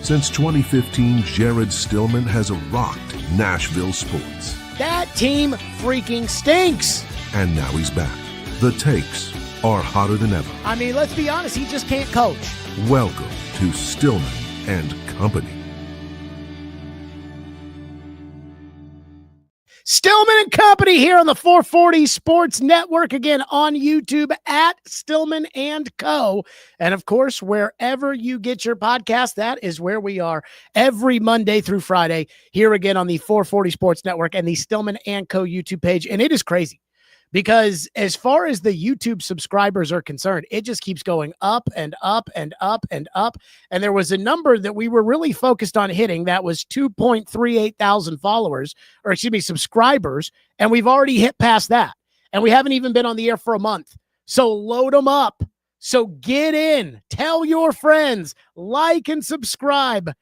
Since 2015, Jared Stillman has rocked Nashville sports. That team freaking stinks. And now he's back. The takes are hotter than ever. I mean, let's be honest, he just can't coach. Welcome to Stillman and Company. Stillman and Company here on the 440 Sports Network, again on YouTube at Stillman and Co. And of course, wherever you get your podcast, that is where we are every Monday through Friday here again on the 440 Sports Network and the Stillman and Co. YouTube page. And it is crazy because as far as the YouTube subscribers are concerned, it just keeps going up and up and up and up. And there was a number that we were really focused on hitting that was 2.38 thousand subscribers. And we've already hit past that. And we haven't even been on the air for a month. So load them up. So get in, tell your friends, like and subscribe,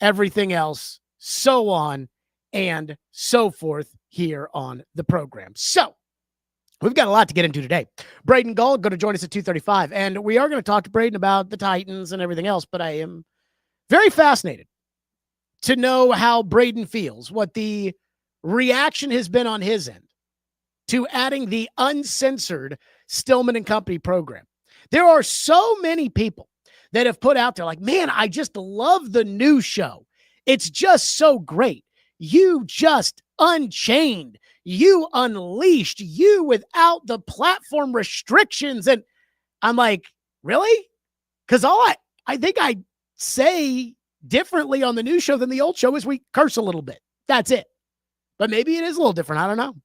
everything else, so on and so forth here on the program. So we've got a lot to get into today. Braden Gall going to join us at 2:35, and we are going to talk to Braden about the Titans and everything else, but I am very fascinated to know how Braden feels, what the reaction has been on his end to adding the uncensored Stillman and Company program. There are so many people that have put out there like, man, I just love the new show. It's just so great. You just unchained. You unleashed. You without the platform restrictions. And I'm like, really? Because all I think I say differently on the new show than the old show is we curse a little bit. That's it. But maybe it is a little different. I don't know.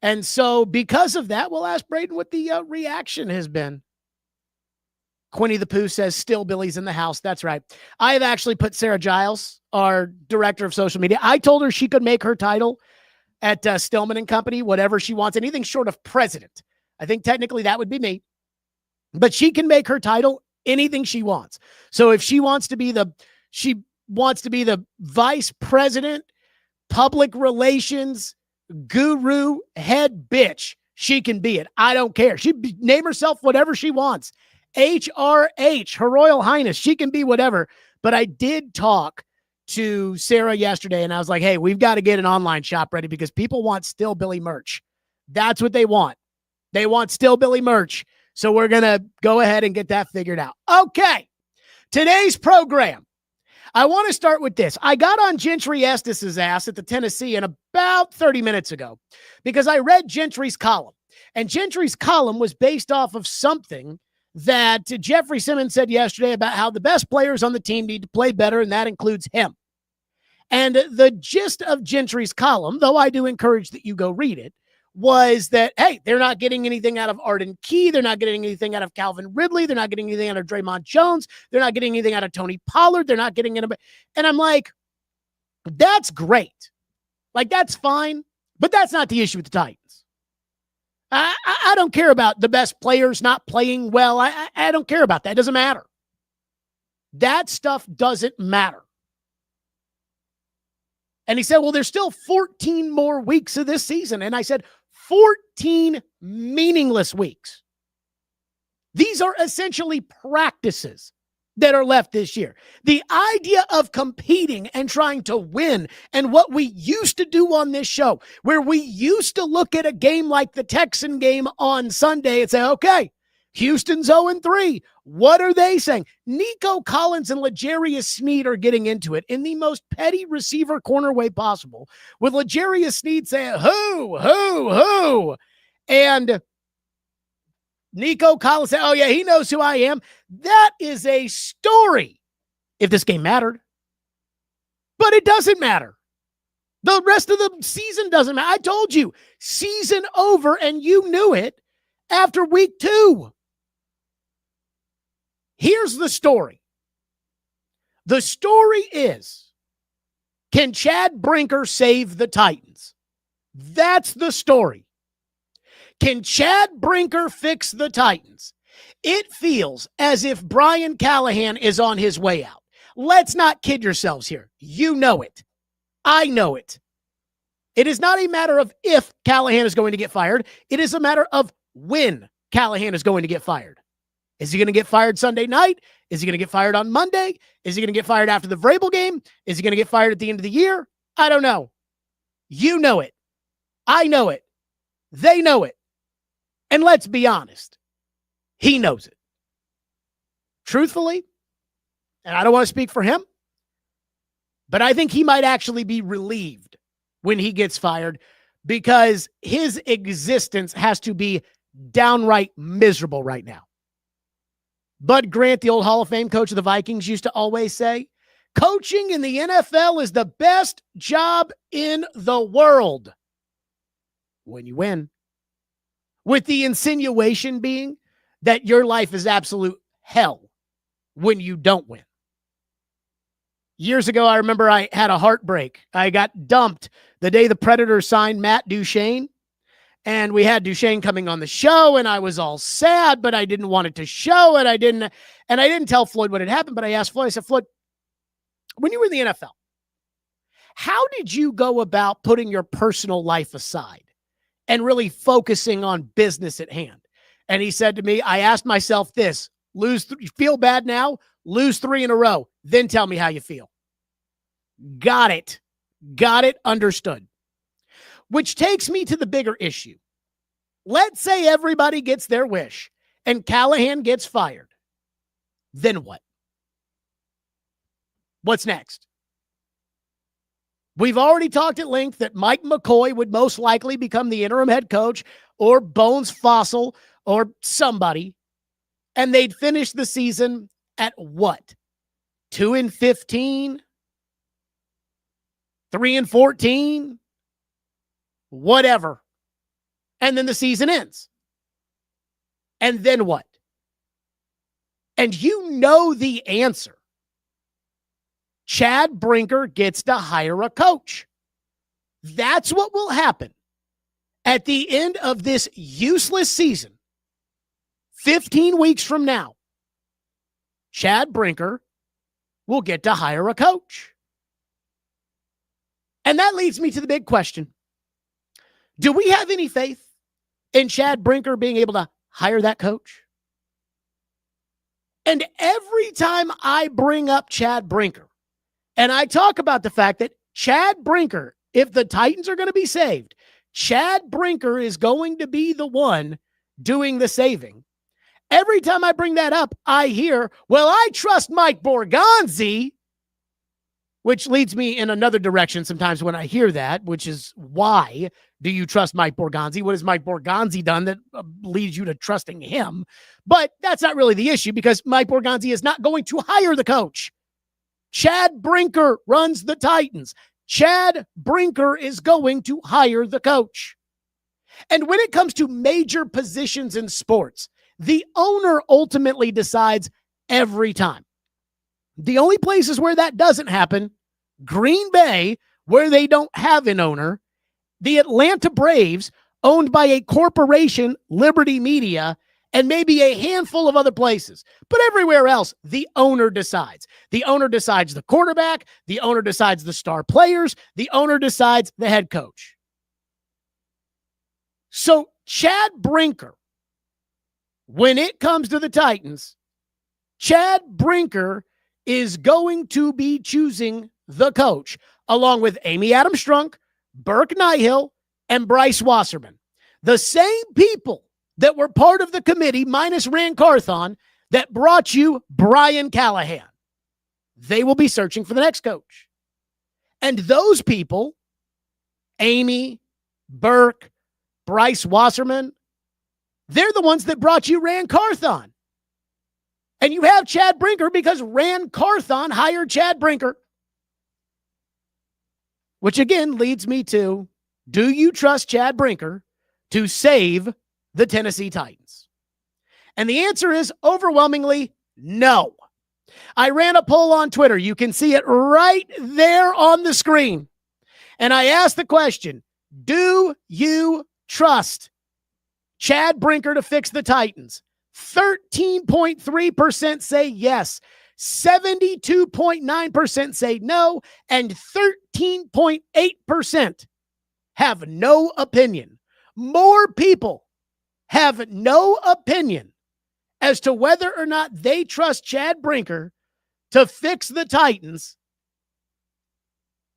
And so because of that, we'll ask Braden what the reaction has been. Quinny the Pooh says, still Billy's in the house. That's right. I have actually put Sarah Giles, our director of social media. I told her she could make her title at Stillman and Company, whatever she wants, anything short of president. I think technically that would be me. But she can make her title anything she wants. So if she wants to be the vice president, public relations, guru, head bitch, she can be it. I don't care. She name herself whatever she wants. HRH, Her Royal Highness. She can be whatever. But I did talk to Sarah yesterday, and I was like, hey, we've got to get an online shop ready because people want Still Billy merch. That's what they want. They want Still Billy merch. So we're going to go ahead and get that figured out. Okay. Today's program. I want to start with this. I got on Gentry Estes' ass at the Tennessean about 30 minutes ago because I read Gentry's column. And Gentry's column was based off of something that Jeffrey Simmons said yesterday about how the best players on the team need to play better, and that includes him. And the gist of Gentry's column, though I do encourage that you go read it, was that, hey, they're not getting anything out of Arden Key. They're not getting anything out of Calvin Ridley. They're not getting anything out of Draymond Jones. They're not getting anything out of Tony Pollard. They're not getting anybody. And I'm like, that's great. Like, that's fine. But that's not the issue with the Titans. I don't care about the best players not playing well. I don't care about that. It doesn't matter. That stuff doesn't matter. And he said, well, there's still 14 more weeks of this season. And I said, 14 meaningless weeks. These are essentially practices that are left this year. The idea of competing and trying to win, and what we used to do on this show, where we used to look at a game like the Texan game on Sunday and say, okay, Houston's 0-3. What are they saying? Nico Collins and L'Jarius Sneed are getting into it in the most petty receiver corner way possible, with L'Jarius Sneed saying, who? And Nico Collins said, oh, yeah, he knows who I am. That is a story if this game mattered. But it doesn't matter. The rest of the season doesn't matter. I told you, season over, and you knew it after week 2. Here's the story. The story is, can Chad Brinker save the Titans? That's the story. Can Chad Brinker fix the Titans? It feels as if Brian Callahan is on his way out. Let's not kid yourselves here. You know it. I know it. It is not a matter of if Callahan is going to get fired. It is a matter of when Callahan is going to get fired. Is he going to get fired Sunday night? Is he going to get fired on Monday? Is he going to get fired after the Vrabel game? Is he going to get fired at the end of the year? I don't know. You know it. I know it. They know it. And let's be honest, he knows it. Truthfully, and I don't want to speak for him, but I think he might actually be relieved when he gets fired because his existence has to be downright miserable right now. Bud Grant, the old Hall of Fame coach of the Vikings, used to always say, coaching in the NFL is the best job in the world when you win. With the insinuation being that your life is absolute hell when you don't win. Years ago, I remember I had a heartbreak. I got dumped the day the Predators signed Matt Duchene. And we had Duchene coming on the show, and I was all sad, but I didn't want it to show it. I didn't tell Floyd what had happened, but I asked Floyd, I said, Floyd, when you were in the NFL, how did you go about putting your personal life aside and really focusing on business at hand? And he said to me, I asked myself this, feel bad now, lose 3 in a row, then tell me how you feel. Got it, understood. Which takes me to the bigger issue. Let's say everybody gets their wish and Callahan gets fired. Then what? What's next? We've already talked at length that Mike McCoy would most likely become the interim head coach or Bones Fossil or somebody, and they'd finish the season at what? 2-15? 3-14? Whatever. And then the season ends. And then what? And you know the answer. Chad Brinker gets to hire a coach. That's what will happen at the end of this useless season. 15 weeks from now, Chad Brinker will get to hire a coach. And that leads me to the big question. Do we have any faith in Chad Brinker being able to hire that coach? And every time I bring up Chad Brinker, and I talk about the fact that Chad Brinker, if the Titans are going to be saved, Chad Brinker is going to be the one doing the saving. Every time I bring that up, I hear, well, I trust Mike Borgonzi, which leads me in another direction sometimes when I hear that, which is why do you trust Mike Borgonzi? What has Mike Borgonzi done that leads you to trusting him? But that's not really the issue because Mike Borgonzi is not going to hire the coach. Chad Brinker runs the Titans. Chad Brinker is going to hire the coach. And when it comes to major positions in sports, the owner ultimately decides every time. The only places where that doesn't happen, Green Bay, where they don't have an owner, the Atlanta Braves, owned by a corporation, Liberty Media, and maybe a handful of other places. But everywhere else, the owner decides. The owner decides the quarterback. The owner decides the star players. The owner decides the head coach. So Chad Brinker, when it comes to the Titans, Chad Brinker is going to be choosing the coach, along with Amy Adams Strunk, Burke Nihill, and Bryce Wasserman. The same people that were part of the committee, minus Rand Carthon, that brought you Brian Callahan. They will be searching for the next coach. And those people, Amy, Burke, Bryce Wasserman, they're the ones that brought you Rand Carthon. And you have Chad Brinker because Rand Carthon hired Chad Brinker. Which again leads me to, do you trust Chad Brinker to save the Tennessee Titans? And the answer is overwhelmingly no. I ran a poll on Twitter. You can see it right there on the screen. And I asked the question, do you trust Chad Brinker to fix the Titans? 13.3% say yes. 72.9% say no, and 13.8% have no opinion. More people have no opinion as to whether or not they trust Chad Brinker to fix the Titans,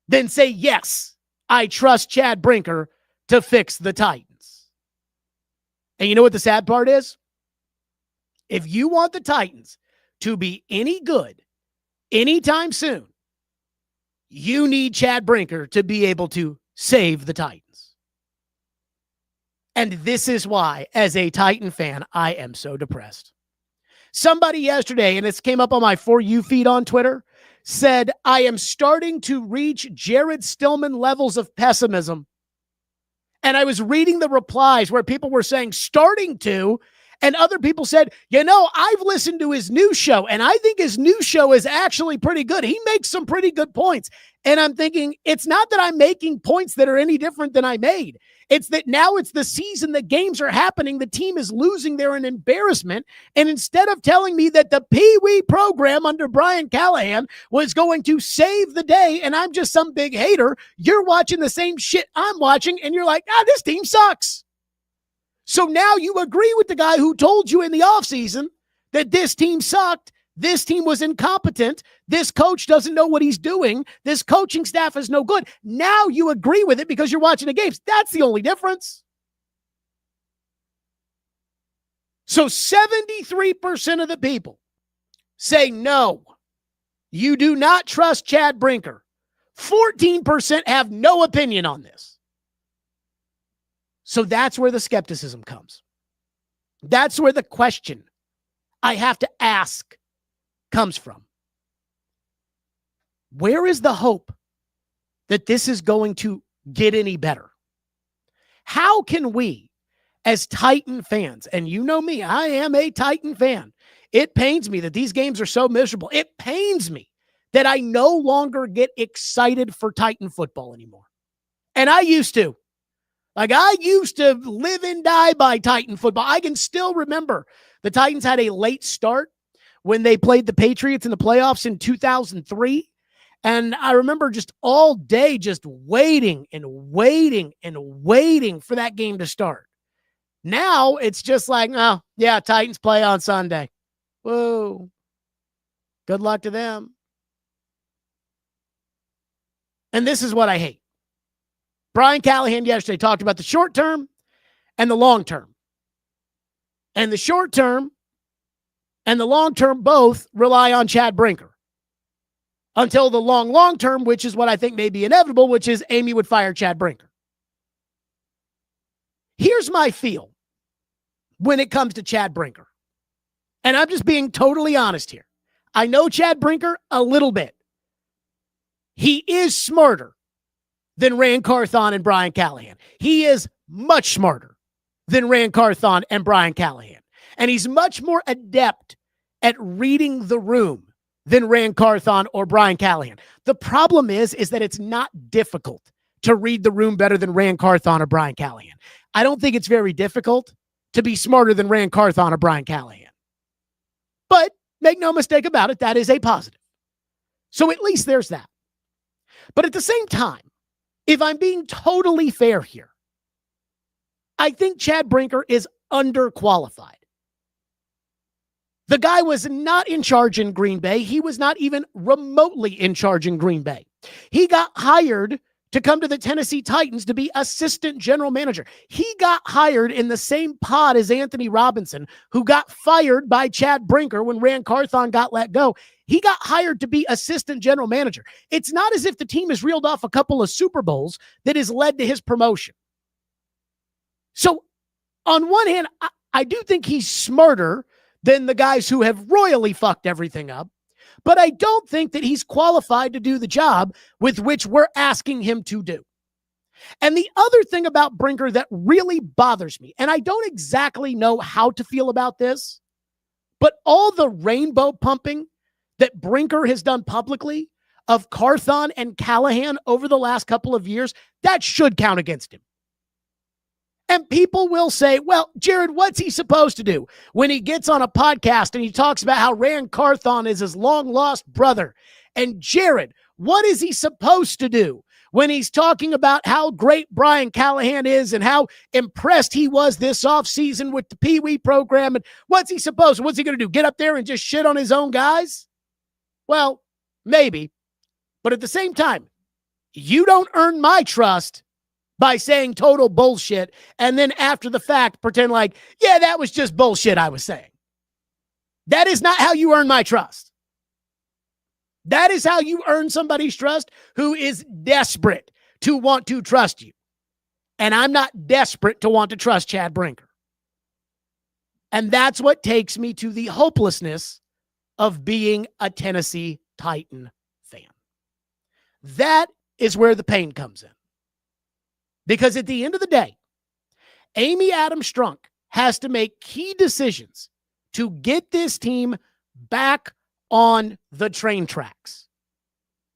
then say, yes, I trust Chad Brinker to fix the Titans. And you know what the sad part is? If you want the Titans to be any good anytime soon, you need Chad Brinker to be able to save the Titans. And this is why, as a Titan fan, I am so depressed. Somebody yesterday, and this came up on my For You feed on Twitter, said, I am starting to reach Jared Stillman levels of pessimism. And I was reading the replies where people were saying, starting to, and other people said, you know, I've listened to his new show, and I think his new show is actually pretty good. He makes some pretty good points. And I'm thinking, it's not that I'm making points that are any different than I made. It's that now it's the season, the games are happening, the team is losing, they're an embarrassment. And instead of telling me that the Pee Wee program under Brian Callahan was going to save the day, and I'm just some big hater, you're watching the same shit I'm watching, and you're like, this team sucks. So now you agree with the guy who told you in the offseason that this team sucked, this team was incompetent, this coach doesn't know what he's doing, this coaching staff is no good. Now you agree with it because you're watching the games. That's the only difference. So 73% of the people say no, you do not trust Chad Brinker. 14% have no opinion on this. So that's where the skepticism comes. That's where the question I have to ask comes from. Where is the hope that this is going to get any better? How can we, as Titan fans, and you know me, I am a Titan fan. It pains me that these games are so miserable. It pains me that I no longer get excited for Titan football anymore. And I used to. I used to live and die by Titan football. I can still remember the Titans had a late start when they played the Patriots in the playoffs in 2003. And I remember just all day just waiting and waiting and waiting for that game to start. Now it's just like, oh, yeah, Titans play on Sunday. Whoa. Good luck to them. And this is what I hate. Brian Callahan yesterday talked about the short term and the long term. And the short term and the long term both rely on Chad Brinker. Until the long term, which is what I think may be inevitable, which is Amy would fire Chad Brinker. Here's my feel when it comes to Chad Brinker. And I'm just being totally honest here. I know Chad Brinker a little bit. He is smarter than Ran Carthon and Brian Callahan. He is much smarter than Ran Carthon and Brian Callahan. And he's much more adept at reading the room than Ran Carthon or Brian Callahan. The problem is that it's not difficult to read the room better than Ran Carthon or Brian Callahan. I don't think it's very difficult to be smarter than Ran Carthon or Brian Callahan. But make no mistake about it, that is a positive. So at least there's that. But at the same time, if I'm being totally fair here, I think Chad Brinker is underqualified. The guy was not in charge in Green Bay. He was not even remotely in charge in Green Bay. He got hired to come to the Tennessee Titans to be assistant general manager. He got hired in the same pod as Anthony Robinson, who got fired by Chad Brinker when Ran Carthon got let go. He got hired to be assistant general manager. It's not as if the team has reeled off a couple of Super Bowls that has led to his promotion. So on one hand, I do think he's smarter than the guys who have royally fucked everything up. But I don't think that he's qualified to do the job with which we're asking him to do. And the other thing about Brinker that really bothers me, and I don't exactly know how to feel about this, but all the rainbow pumping that Brinker has done publicly of Carthon and Callahan over the last couple of years, that should count against him. And people will say, well, Jared, what's he supposed to do when he gets on a podcast and he talks about how Ran Carthon is his long-lost brother? And Jared, what is he supposed to do when he's talking about how great Brian Callahan is and how impressed he was this offseason with the Pee Wee program. And what's he supposed to? What's he going to do? Get up there and just shit on his own guys? Well, maybe. But at the same time, you don't earn my trust by saying total bullshit and then after the fact pretend like, yeah, that was just bullshit I was saying. That is not how you earn my trust. That is how you earn somebody's trust who is desperate to want to trust you. And I'm not desperate to want to trust Chad Brinker. And that's what takes me to the hopelessness of being a Tennessee Titan fan. That is where the pain comes in. Because at the end of the day, Amy Adams Strunk has to make key decisions to get this team back on the train tracks.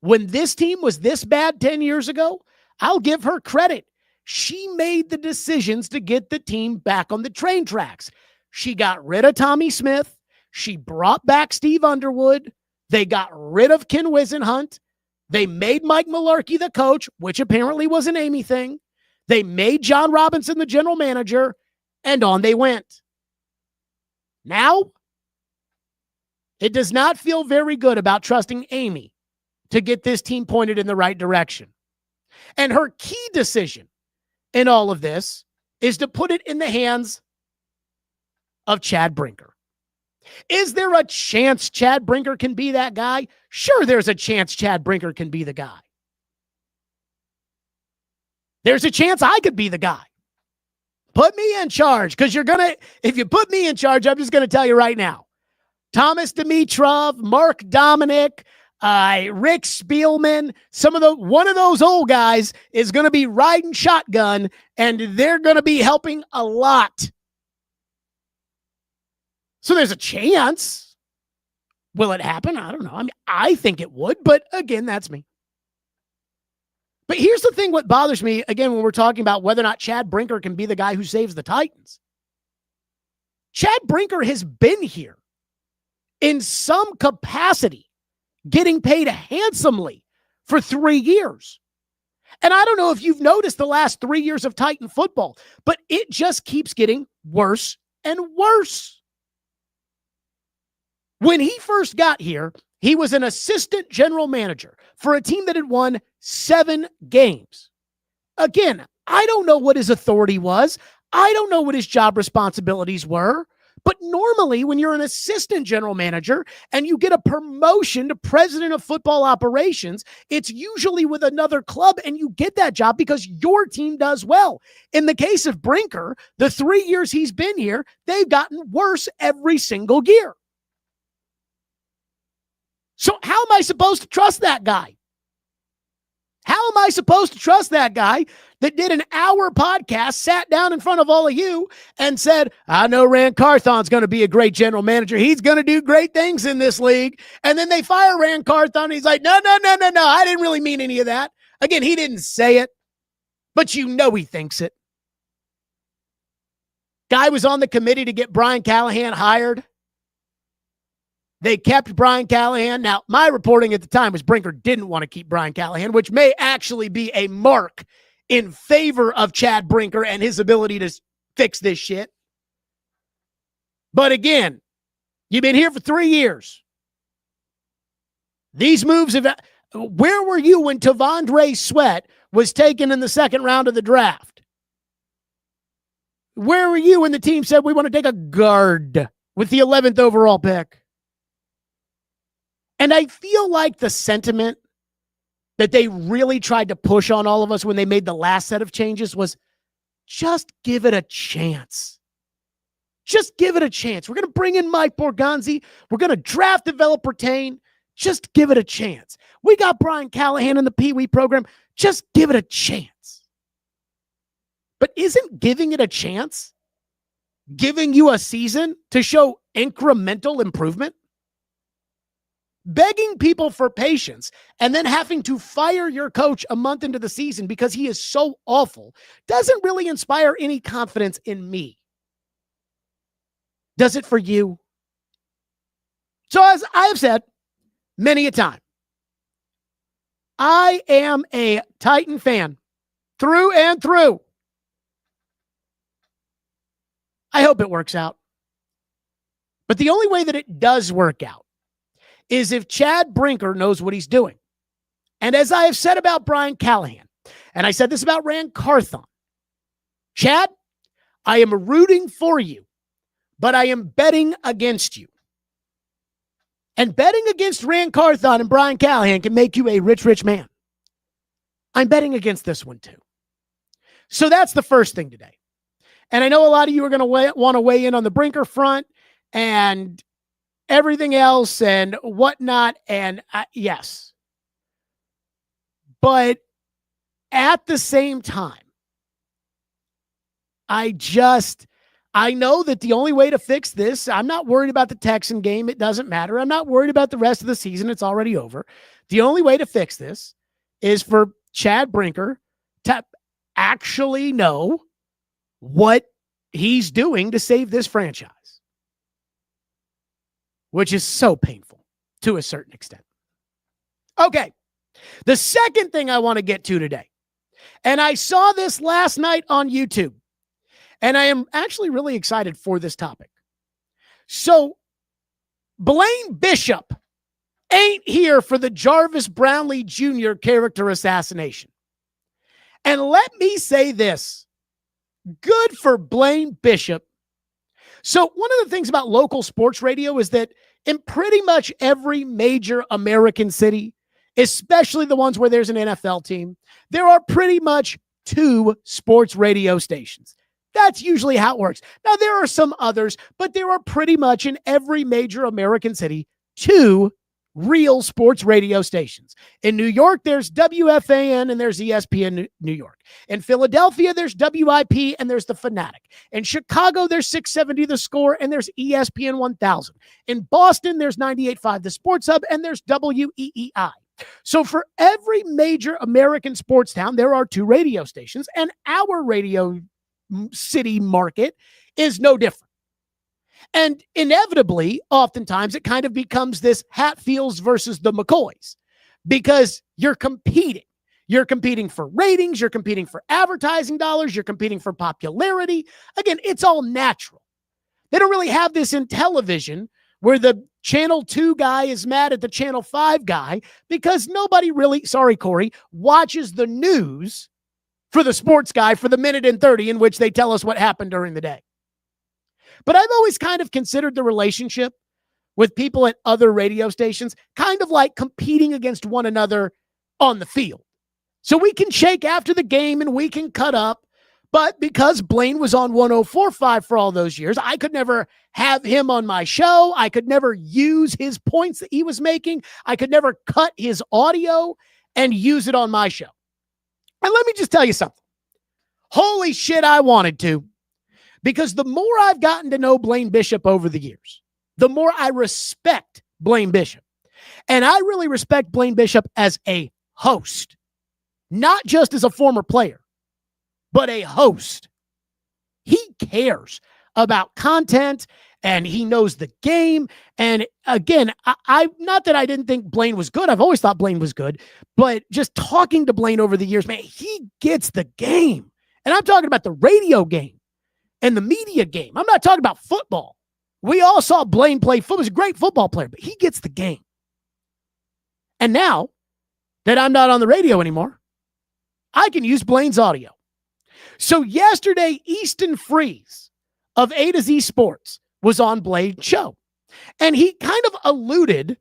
When this team was this bad 10 years ago, I'll give her credit. She made the decisions to get the team back on the train tracks. She got rid of Tommy Smith. She brought back Steve Underwood. They got rid of Ken Wisenhunt. They made Mike Mularkey the coach, which apparently was an Amy thing. They made John Robinson the general manager, and on they went. Now, it does not feel very good about trusting Amy to get this team pointed in the right direction. And her key decision in all of this is to put it in the hands of Chad Brinker. Is there a chance Chad Brinker can be that guy? Sure, there's a chance Chad Brinker can be the guy. There's a chance I could be the guy. Put me in charge, because if you put me in charge, I'm just going to tell you right now. Thomas Dimitrov, Mark Dominic, Rick Spielman, one of those old guys is going to be riding shotgun, and they're going to be helping a lot. So there's a chance. Will it happen? I don't know. I mean, I think it would, but again, that's me. But here's the thing, what bothers me, again, when we're talking about whether or not Chad Brinker can be the guy who saves the Titans. Chad Brinker has been here in some capacity, getting paid handsomely for 3 years. And I don't know if you've noticed the last 3 years of Titan football, but it just keeps getting worse and worse. When he first got here, he was an assistant general manager for a team that had won 7 games. Again, I don't know what his authority was. I don't know what his job responsibilities were. But normally when you're an assistant general manager and you get a promotion to president of football operations, it's usually with another club and you get that job because your team does well. In the case of Brinker, the 3 years he's been here, they've gotten worse every single year. So how am I supposed to trust that guy? How am I supposed to trust that guy that did an hour podcast, sat down in front of all of you and said, I know Rand Carthon's going to be a great general manager. He's going to do great things in this league. And then they fire Rand Carthon. He's like, no. I didn't really mean any of that. Again, he didn't say it, but you know he thinks it. Guy was on the committee to get Brian Callahan hired. They kept Brian Callahan. Now, my reporting at the time was Brinker didn't want to keep Brian Callahan, which may actually be a mark in favor of Chad Brinker and his ability to fix this shit. But again, you've been here for 3 years. These moves have... Where were you when Tavondre Sweat was taken in the second round of the draft? Where were you when the team said we want to take a guard with the 11th overall pick? And I feel like the sentiment that they really tried to push on all of us when they made the last set of changes was just give it a chance. Just give it a chance. We're going to bring in Mike Borgonzi. We're going to draft, develop, retain. Just give it a chance. We got Brian Callahan in the Pee Wee program. Just give it a chance. But isn't giving it a chance giving you a season to show incremental improvement? Begging people for patience and then having to fire your coach a month into the season because he is so awful doesn't really inspire any confidence in me. Does it for you? So as I have said many a time, I am a Titan fan through and through. I hope it works out. But the only way that it does work out is if Chad Brinker knows what he's doing. And as I have said about Brian Callahan, and I said this about Rand Carthon, Chad, I am rooting for you, but I am betting against you. And betting against Rand Carthon and Brian Callahan can make you a rich, rich man. I'm betting against this one too. So that's the first thing today. And I know a lot of you are going to want to weigh in on the Brinker front and everything else and whatnot. And yes. But at the same time, I know that the only way to fix this, I'm not worried about the Texan game. It doesn't matter. I'm not worried about the rest of the season. It's already over. The only way to fix this is for Chad Brinker to actually know what he's doing to save this franchise, which is so painful to a certain extent. Okay. The second thing I want to get to today, and I saw this last night on YouTube, and I am actually really excited for this topic. So Blaine Bishop ain't here for the Jarvis Brownlee Jr. character assassination. And let me say this. Good for Blaine Bishop. So one of the things about local sports radio is that in pretty much every major American city, especially the ones where there's an NFL team, there are pretty much 2 sports radio stations. That's usually how it works. Now, there are some others, but there are pretty much in every major American city 2 real sports radio stations. In New York, there's WFAN and there's ESPN New York. In Philadelphia, there's WIP and there's The Fanatic. In Chicago, there's 670 The Score and there's ESPN 1000. In Boston, there's 98.5 The Sports Hub and there's WEEI. So for every major American sports town, there are 2 radio stations, and our radio city market is no different. And inevitably, oftentimes, it kind of becomes this Hatfields versus the McCoys because you're competing. You're competing for ratings. You're competing for advertising dollars. You're competing for popularity. Again, it's all natural. They don't really have this in television where the Channel 2 guy is mad at the Channel 5 guy because nobody really, sorry, Corey, watches the news for the sports guy for the minute and 30 in which they tell us what happened during the day. But I've always kind of considered the relationship with people at other radio stations kind of like competing against one another on the field. So we can shake after the game and we can cut up. But because Blaine was on 104.5 for all those years, I could never have him on my show. I could never use his points that he was making. I could never cut his audio and use it on my show. And let me just tell you something. Holy shit, I wanted to. Because the more I've gotten to know Blaine Bishop over the years, the more I respect Blaine Bishop. And I really respect Blaine Bishop as a host, not just as a former player, but a host. He cares about content and he knows the game. And again, I not that I didn't think Blaine was good. I've always thought Blaine was good, but just talking to Blaine over the years, man, he gets the game. And I'm talking about the radio game and the media game. I'm not talking about football. We all saw Blaine play football. He was a great football player, but he gets the game. And now that I'm not on the radio anymore, I can use Blaine's audio. So yesterday, Easton Freeze of A to Z Sports was on Blaine's show. And he kind of alluded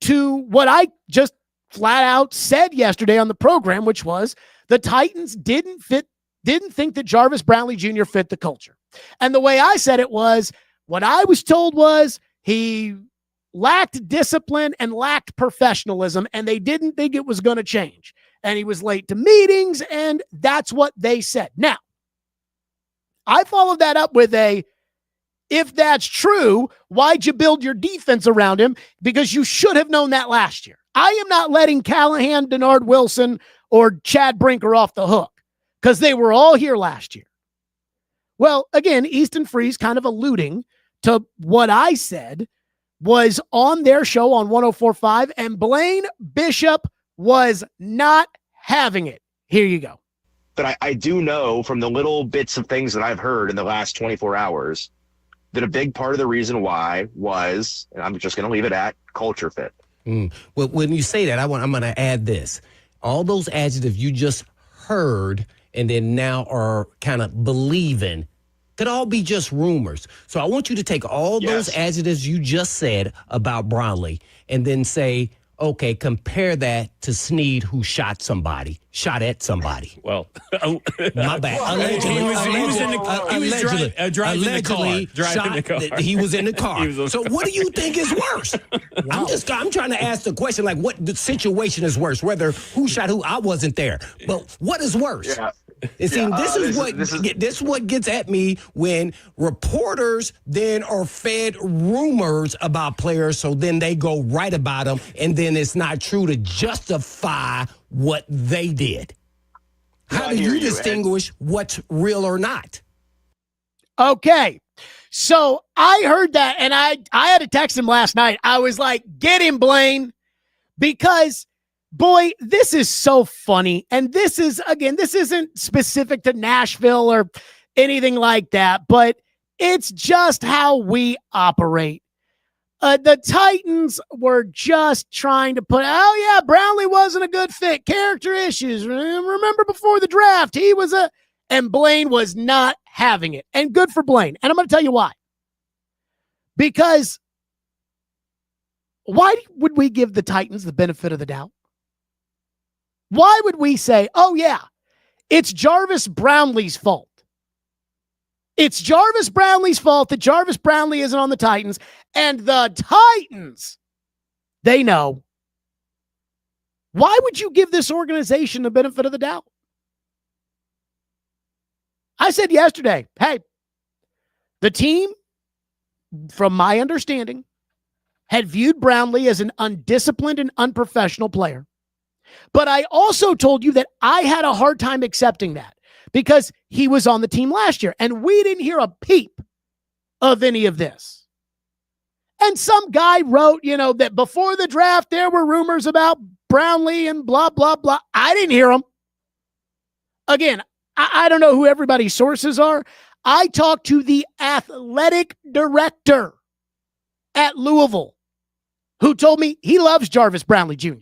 to what I just flat out said yesterday on the program, which was the Titans didn't think that Jarvis Brownlee Jr. fit the culture. And the way I said it was, what I was told was he lacked discipline and lacked professionalism, and they didn't think it was going to change. And he was late to meetings, and that's what they said. Now, I followed that up with if that's true, why'd you build your defense around him? Because you should have known that last year. I am not letting Callahan, Denard Wilson, or Chad Brinker off the hook because they were all here last year. Well, again, Easton Freeze kind of alluding to what I said was on their show on 104.5, and Blaine Bishop was not having it. Here you go. But I do know from the little bits of things that I've heard in the last 24 hours that a big part of the reason why was, and I'm just going to leave it at, culture fit. Well, when you say that, I'm going to add this. All those adjectives you just heard and then now are kind of believing could all be just rumors. So I want you to take all those adjectives you just said about Brownlee and then say, okay, compare that to Snead, who shot at somebody. Well, my bad. He was driving the car. He was in the car. So what do you think is worse? Wow. I'm trying to ask the question, like, what the situation is worse, whether who shot who. I wasn't there. But what is worse? Yeah. This is what gets at me when reporters then are fed rumors about players, so then they go write about them, and then it's not true to justify what they did. How do you distinguish what's real or not? Okay. So I heard that, and I had to text him last night. I was like, get him, Blaine, because boy, this is so funny. And this isn't specific to Nashville or anything like that, but it's just how we operate. The Titans were just trying to put, Brownlee wasn't a good fit. Character issues. Remember before the draft, and Blaine was not having it. And good for Blaine. And I'm going to tell you why. Because why would we give the Titans the benefit of the doubt? Why would we say, it's Jarvis Brownlee's fault? It's Jarvis Brownlee's fault that Jarvis Brownlee isn't on the Titans, and the Titans, they know. Why would you give this organization the benefit of the doubt? I said yesterday, hey, the team, from my understanding, had viewed Brownlee as an undisciplined and unprofessional player. But I also told you that I had a hard time accepting that because he was on the team last year and we didn't hear a peep of any of this. And some guy wrote, that before the draft, there were rumors about Brownlee and blah, blah, blah. I didn't hear them. Again, I don't know who everybody's sources are. I talked to the athletic director at Louisville who told me he loves Jarvis Brownlee Jr.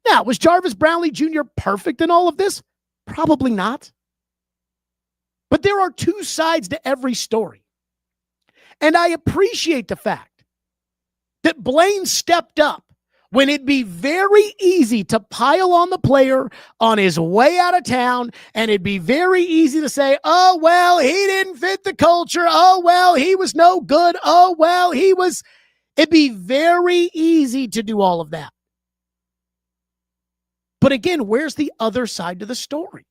Now, was Jarvis Brownlee Jr. perfect in all of this? Probably not. But there are two sides to every story. And I appreciate the fact that Blaine stepped up when it'd be very easy to pile on the player on his way out of town, and it'd be very easy to say, oh, well, he didn't fit the culture. Oh, well, he was no good. Oh, well, it'd be very easy to do all of that. But again, where's the other side to the story?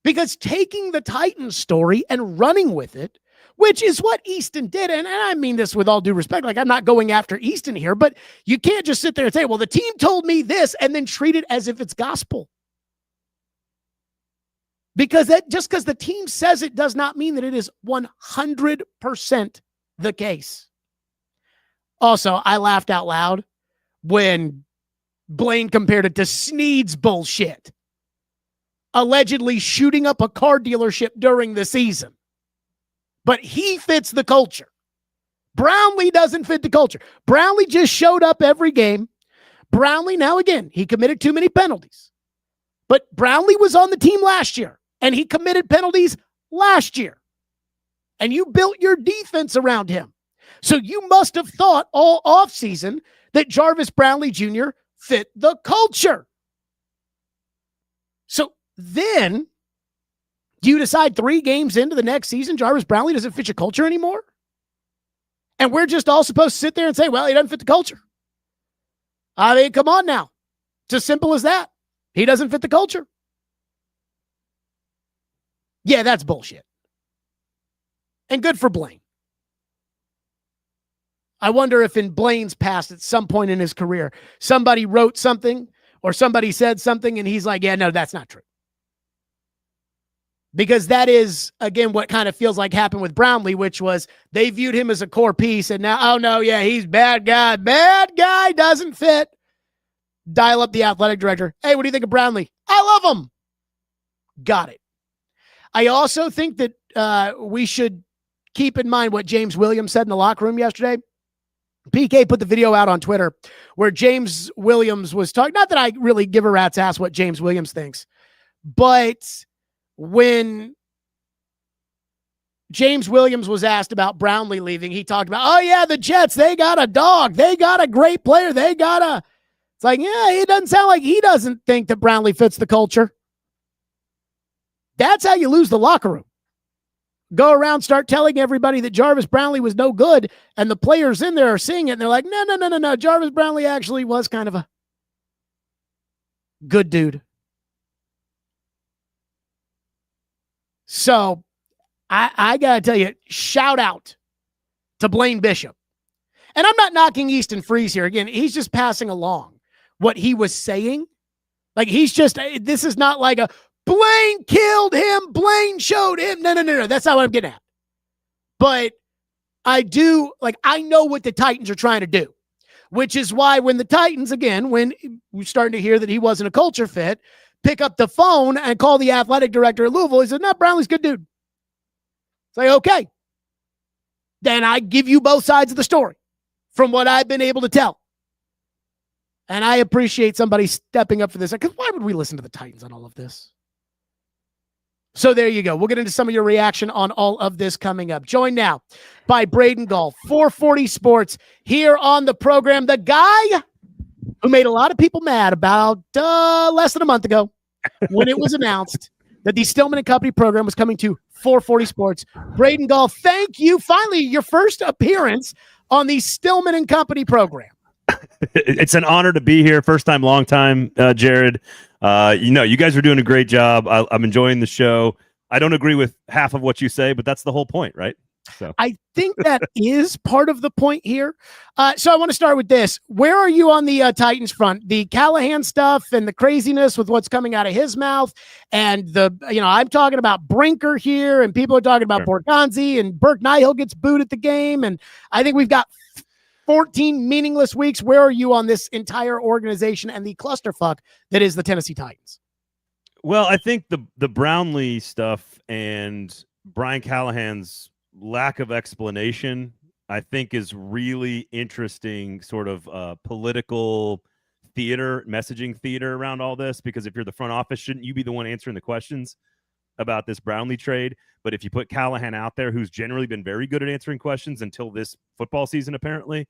Because taking the Titans story and running with it, which is what Easton did, and I mean this with all due respect, like I'm not going after Easton here, but you can't just sit there and say, well, the team told me this, and then treat it as if it's gospel. Because just because the team says it does not mean that it is 100% the case. Also, I laughed out loud when Blaine compared it to Snead's bullshit, allegedly shooting up a car dealership during the season. But he fits the culture. Brownlee doesn't fit the culture. Brownlee just showed up every game. Brownlee, now again, he committed too many penalties. But Brownlee was on the team last year, and he committed penalties last year. And you built your defense around him. So you must have thought all offseason that Jarvis Brownlee Jr. fit the culture. So then you decide 3 games into the next season, Jarvis Brownlee doesn't fit your culture anymore? And we're just all supposed to sit there and say, well, he doesn't fit the culture. I mean, come on now. It's as simple as that. He doesn't fit the culture. Yeah, that's bullshit. And good for Blaine. I wonder if in Blaine's past, at some point in his career, somebody wrote something or somebody said something and he's like, yeah, no, that's not true. Because that is, again, what kind of feels like happened with Brownlee, which was they viewed him as a core piece. And now, oh, no, yeah, he's bad guy. Bad guy, doesn't fit. Dial up the athletic director. Hey, what do you think of Brownlee? I love him. Got it. I also think that we should keep in mind what James Williams said in the locker room yesterday. PK put the video out on Twitter where James Williams was talking. Not that I really give a rat's ass what James Williams thinks, but when James Williams was asked about Brownlee leaving, he talked about, oh, yeah, the Jets, they got a dog. They got a great player. It's like, yeah, it doesn't sound like he doesn't think that Brownlee fits the culture. That's how you lose the locker room. Go around, start telling everybody that Jarvis Brownlee was no good, and the players in there are seeing it, and they're like, no. Jarvis Brownlee actually was kind of a good dude. So I got to tell you, shout out to Blaine Bishop. And I'm not knocking Easton Freeze here. Again, he's just passing along what he was saying. Like, this is not like a Blaine killed him, Blaine showed him. No. That's not what I'm getting at. But I know what the Titans are trying to do, which is why when the Titans, again, when we're starting to hear that he wasn't a culture fit, pick up the phone and call the athletic director at Louisville, he said, no, Brownlee's a good dude. It's like, okay. Then I give you both sides of the story from what I've been able to tell. And I appreciate somebody stepping up for this. Because why would we listen to the Titans on all of this? So there you go. We'll get into some of your reaction on all of this coming up. Joined now by Braden Gall, 440 Sports, here on the program. The guy who made a lot of people mad about less than a month ago when it was announced that the Stillman and Company program was coming to 440 Sports. Braden Gall, thank you. Finally, your first appearance on the Stillman and Company program. It's an honor to be here. First time, long time, Jared. You guys are doing a great job. I'm enjoying the show. I don't agree with half of what you say, but that's the whole point, right? So I think that is part of the point here. So I want to start with this. Where are you on the Titans front? The Callahan stuff and the craziness with what's coming out of his mouth, and I'm talking about Brinker here, and people are talking about Borgonzi, and Burke Nihill gets booed at the game, and I think we've got 14 meaningless weeks. Where are you on this entire organization and the clusterfuck that is the Tennessee Titans? Well, I think the Brownlee stuff and Brian Callahan's lack of explanation, I think, is really interesting sort of political theater, messaging theater around all this, because if you're the front office, shouldn't you be the one answering the questions about this Brownlee trade? But if you put Callahan out there, who's generally been very good at answering questions until this football season, apparently,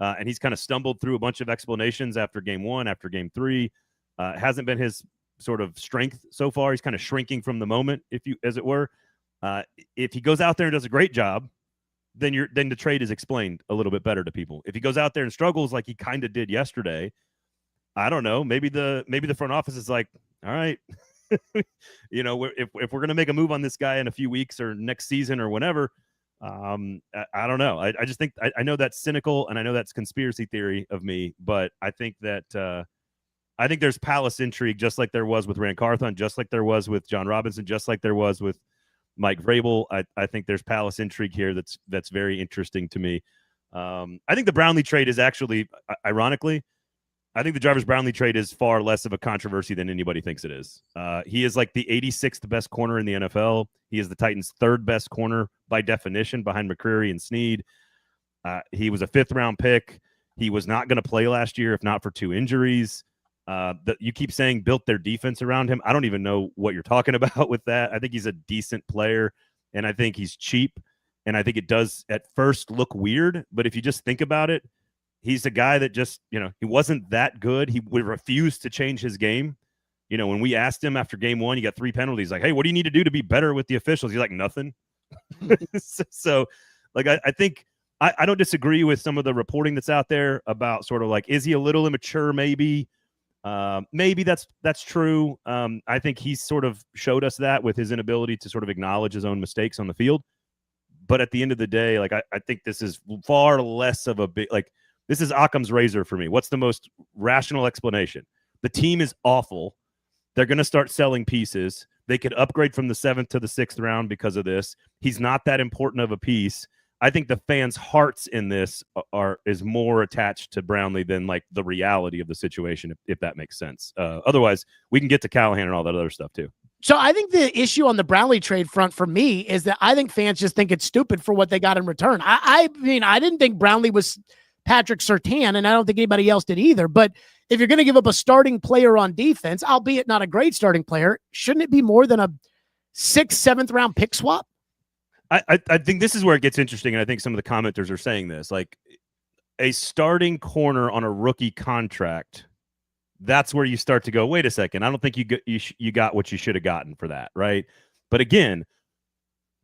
and he's kind of stumbled through a bunch of explanations after game 1, after game 3, hasn't been his sort of strength so far. He's kind of shrinking from the moment, as it were. If he goes out there and does a great job, then the trade is explained a little bit better to people. If he goes out there and struggles like he kind of did yesterday, I don't know. Maybe the front office is like, all right, if we're gonna make a move on this guy in a few weeks or next season or whenever, I don't know. I just think I know that's cynical and I know that's conspiracy theory of me, but I think that I think there's palace intrigue, just like there was with Rand Carthon, just like there was with John Robinson, just like there was with Mike Vrabel. I think there's palace intrigue here that's very interesting to me. I think the Brownlee trade is actually, ironically, I think the Jarvis Brownlee trade is far less of a controversy than anybody thinks it is. He is like the 86th best corner in the NFL. He is the Titans' 3rd best corner by definition, behind McCreary and Snead. He was a 5th-round pick. He was not going to play last year if not for 2 injuries. That you keep saying built their defense around him. I don't even know what you're talking about with that. I think he's a decent player, and I think he's cheap, and I think it does at first look weird, but if you just think about it, he's a guy that just, he wasn't that good. He would refuse to change his game. When we asked him after game 1, he got 3 penalties. Like, hey, what do you need to do to be better with the officials? He's like, nothing. So, I think I don't disagree with some of the reporting that's out there about sort of like, is he a little immature? Maybe that's true. I think he's sort of showed us that with his inability to sort of acknowledge his own mistakes on the field. But at the end of the day, I think this is far less of a big, this is Occam's razor for me. What's the most rational explanation? The team is awful. They're going to start selling pieces. They could upgrade from the 7th to the 6th round because of this. He's not that important of a piece. I think the fans' hearts in this is more attached to Brownlee than like the reality of the situation, if that makes sense. Otherwise, we can get to Callahan and all that other stuff too. So I think the issue on the Brownlee trade front for me is that I think fans just think it's stupid for what they got in return. I mean, I didn't think Brownlee was Patrick Surtain, and I don't think anybody else did either. But if you're going to give up a starting player on defense, albeit not a great starting player, shouldn't it be more than a 6th, 7th round pick swap? I think this is where it gets interesting, and I think some of the commenters are saying this. Like, a starting corner on a rookie contract, that's where you start to go, wait a second, I don't think you got what you should have gotten for that, right? But again,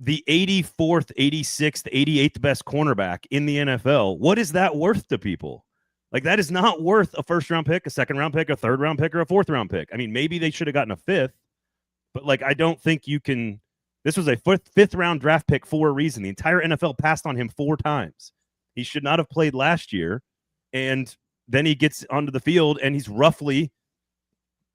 the 84th, 86th, 88th best cornerback in the NFL, what is that worth to people? Like, that is not worth a 1st-round pick, a 2nd-round pick, a 3rd-round pick, or a 4th-round pick. I mean, maybe they should have gotten a 5th, but, like, I don't think you can – this was a 5th-round draft pick for a reason. The entire NFL passed on him 4 times. He should not have played last year, and then he gets onto the field, and he's roughly,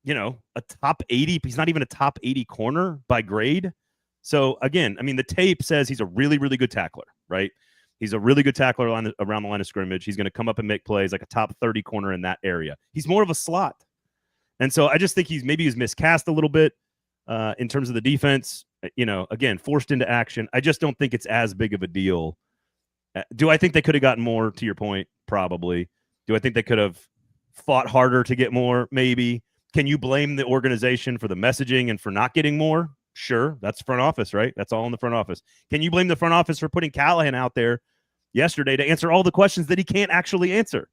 a top 80. He's not even a top 80 corner by grade. So, again, I mean, the tape says he's a really, really good tackler, right? He's a really good tackler around the line of scrimmage. He's going to come up and make plays like a top 30 corner in that area. He's more of a slot. And so I just think he's miscast a little bit in terms of the defense. Again, forced into action. I just don't think it's as big of a deal. Do I think they could have gotten more, to your point? Probably. Do I think they could have fought harder to get more? Maybe. Can you blame the organization for the messaging and for not getting more? Sure. That's front office, right? That's all in the front office. Can you blame the front office for putting Callahan out there yesterday to answer all the questions that he can't actually answer?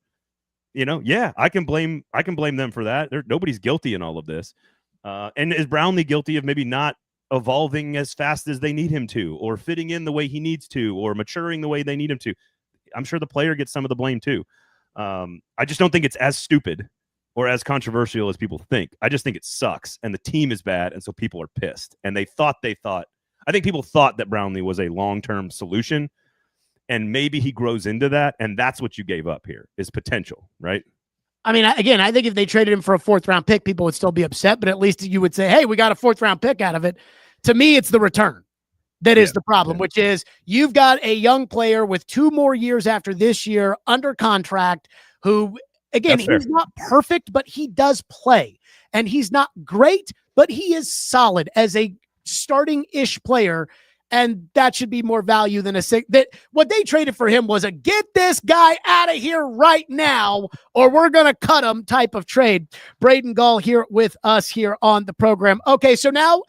Yeah, I can blame them for that. Nobody's guilty in all of this. And is Brownlee guilty of maybe not evolving as fast as they need him to, or fitting in the way he needs to, or maturing the way they need him to? I'm sure the player gets some of the blame too. I just don't think it's as stupid or as controversial as people think. I just think it sucks, and the team is bad, and so people are pissed. And I think people thought that Brownlee was a long-term solution, and maybe he grows into that, and that's what you gave up here, is potential, right? I mean, again, I think if they traded him for a 4th-round pick, people would still be upset, but at least you would say, hey, we got a 4th-round pick out of it. To me, it's the return that is the problem, which is you've got a young player with 2 more years after this year under contract who, again, he's not perfect, but he does play. And he's not great, but he is solid as a starting-ish player. And that should be more value than what they traded for him was a get this guy out of here right now, or we're going to cut him type of trade. Braden Gall here with us here on the program. Okay, so now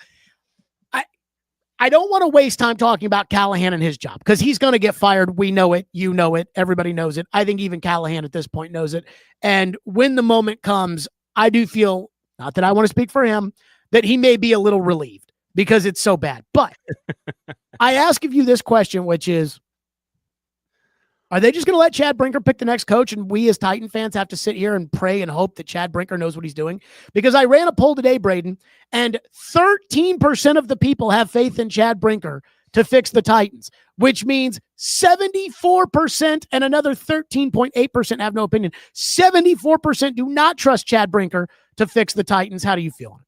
I don't want to waste time talking about Callahan and his job because he's going to get fired. We know it. You know it. Everybody knows it. I think even Callahan at this point knows it. And when the moment comes, I do feel, not that I want to speak for him, that he may be a little relieved because it's so bad. But I ask of you this question, which is, are they just going to let Chad Brinker pick the next coach and we as Titan fans have to sit here and pray and hope that Chad Brinker knows what he's doing? Because I ran a poll today, Braden, and 13% of the people have faith in Chad Brinker to fix the Titans, which means 74% and another 13.8% have no opinion. 74% do not trust Chad Brinker to fix the Titans. How do you feel?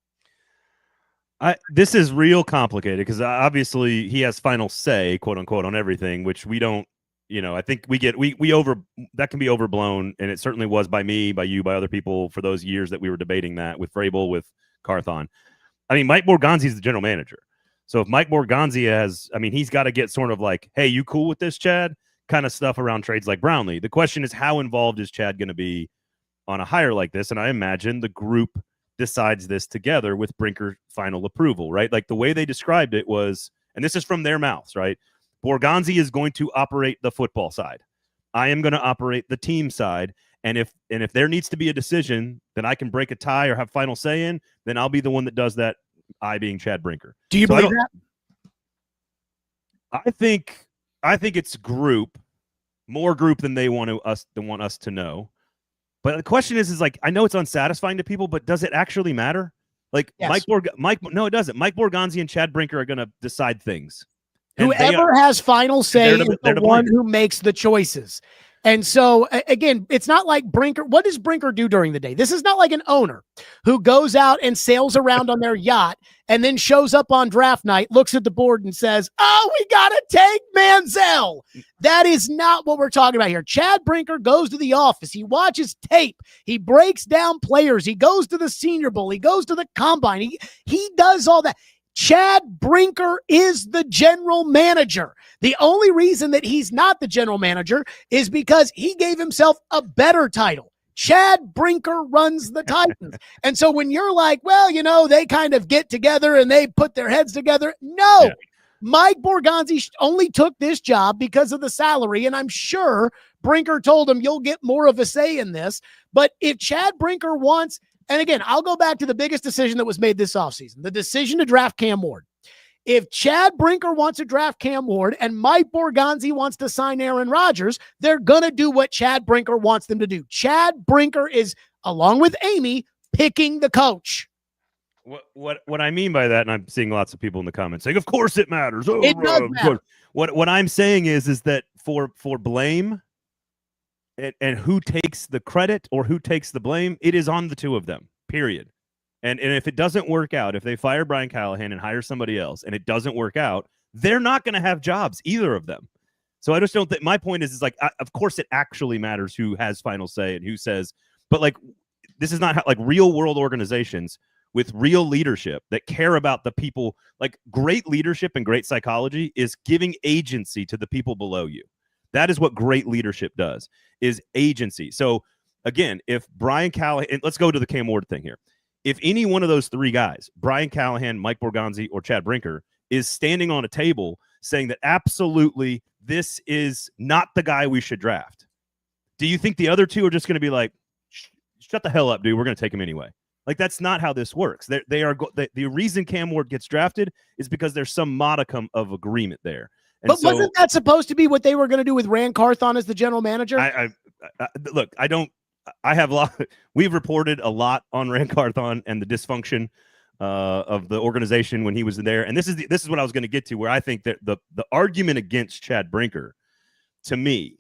This is real complicated because obviously he has final say, quote unquote, on everything, which we don't. I think that can be overblown, and it certainly was by me, by you, by other people for those years that we were debating that with Vrabel, with Carthon. I mean, Mike Borgonzi is the general manager. So if Mike Borgonzi he's got to get sort of like, hey, you cool with this, Chad? Kind of stuff around trades like Brownlee. The question is, how involved is Chad going to be on a hire like this? And I imagine the group decides this together with Brinker final approval, right? Like the way they described it was, and this is from their mouths, right? Borgonzi is going to operate the football side. I am going to operate the team side. And if there needs to be a decision that I can break a tie or have final say in, then I'll be the one that does that, I being Chad Brinker. Do you believe that? I think it's more group than they want us to know. But the question is like, I know it's unsatisfying to people, but does it actually matter? Like yes. No, it doesn't. Mike Borgonzi and Chad Brinker are going to decide things. Whoever has final say is the one who makes the choices. And so, again, it's not like Brinker. What does Brinker do during the day? This is not like an owner who goes out and sails around on their yacht and then shows up on draft night, looks at the board and says, oh, we got to take Manziel. That is not what we're talking about here. Chad Brinker goes to the office. He watches tape. He breaks down players. He goes to the Senior Bowl. He goes to the Combine. He does all that. Chad Brinker is the general manager. The only reason that he's not the general manager is because he gave himself a better title. Chad Brinker runs the Titans. And so when you're like, well, you know, they kind of get together and they put their heads together. No, yeah. Mike Borgonzi only took this job because of the salary. And I'm sure Brinker told him, you'll get more of a say in this. But if Chad Brinker wants, and again, I'll go back to the biggest decision that was made this offseason, the decision to draft Cam Ward. If Chad Brinker wants to draft Cam Ward and Mike Borgonzi wants to sign Aaron Rodgers, they're going to do what Chad Brinker wants them to do. Chad Brinker is, along with Amy, picking the coach. What I mean by that, and I'm seeing lots of people in the comments saying, of course it matters. Oh, it does matter. What I'm saying is that for blame and who takes the credit or who takes the blame, it is on the two of them, period. And if it doesn't work out, if they fire Brian Callahan and hire somebody else and it doesn't work out, they're not going to have jobs, either of them. So I just don't think, my point is like, of course it actually matters who has final say and who says, but like, this is not how, like, real world organizations with real leadership that care about the people, like great leadership and great psychology is giving agency to the people below you. That is what great leadership does, is agency. So again, if Brian Callahan, let's go to the Cam Ward thing here. If any one of those three guys, Brian Callahan, Mike Borgonzi, or Chad Brinker, is standing on a table saying that absolutely this is not the guy we should draft, do you think the other two are just going to be like, shut the hell up, dude, we're going to take him anyway? Like, that's not how this works. The reason Cam Ward gets drafted is because there's some modicum of agreement there. And but wasn't that supposed to be what they were going to do with Rand Carthon as the general manager? Look, I have a lot. We've reported a lot on Rand Carthon and the dysfunction of the organization when he was there. And this is what I was going to get to, where I think that the argument against Chad Brinker, to me,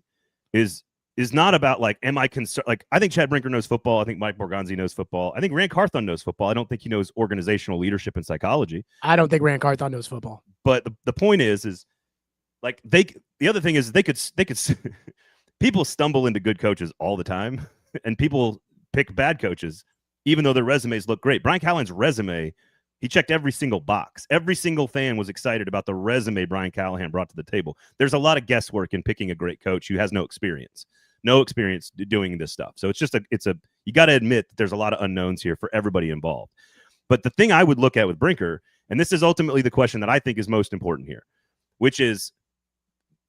is not about like, am I concerned? Like, I think Chad Brinker knows football. I think Mike Borgonzi knows football. I think Rand Carthon knows football. I don't think he knows organizational leadership and psychology. I don't think Rand Carthon knows football. But the point is like the other thing is they could people stumble into good coaches all the time. And people pick bad coaches, even though their resumes look great. Brian Callahan's resume, he checked every single box. Every single fan was excited about the resume Brian Callahan brought to the table. There's a lot of guesswork in picking a great coach who has no experience doing this stuff. So it's just you got to admit that there's a lot of unknowns here for everybody involved. But the thing I would look at with Brinker, and this is ultimately the question that I think is most important here, which is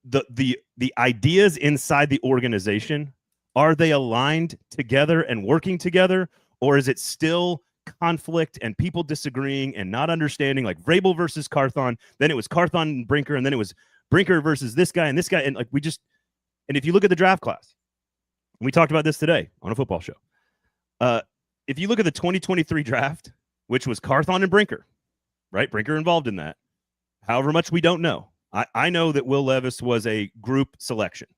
the ideas inside the organization. Are they aligned together and working together, or is it still conflict and people disagreeing and not understanding, like Vrabel versus Carthon, then it was Carthon and Brinker, and then it was Brinker versus this guy and this guy, and like and if you look at the draft class, and we talked about this today on a football show, if you look at the 2023 draft, which was Carthon and Brinker, right? Brinker involved in that. However much we don't know. I know that Will Levis was a group selection.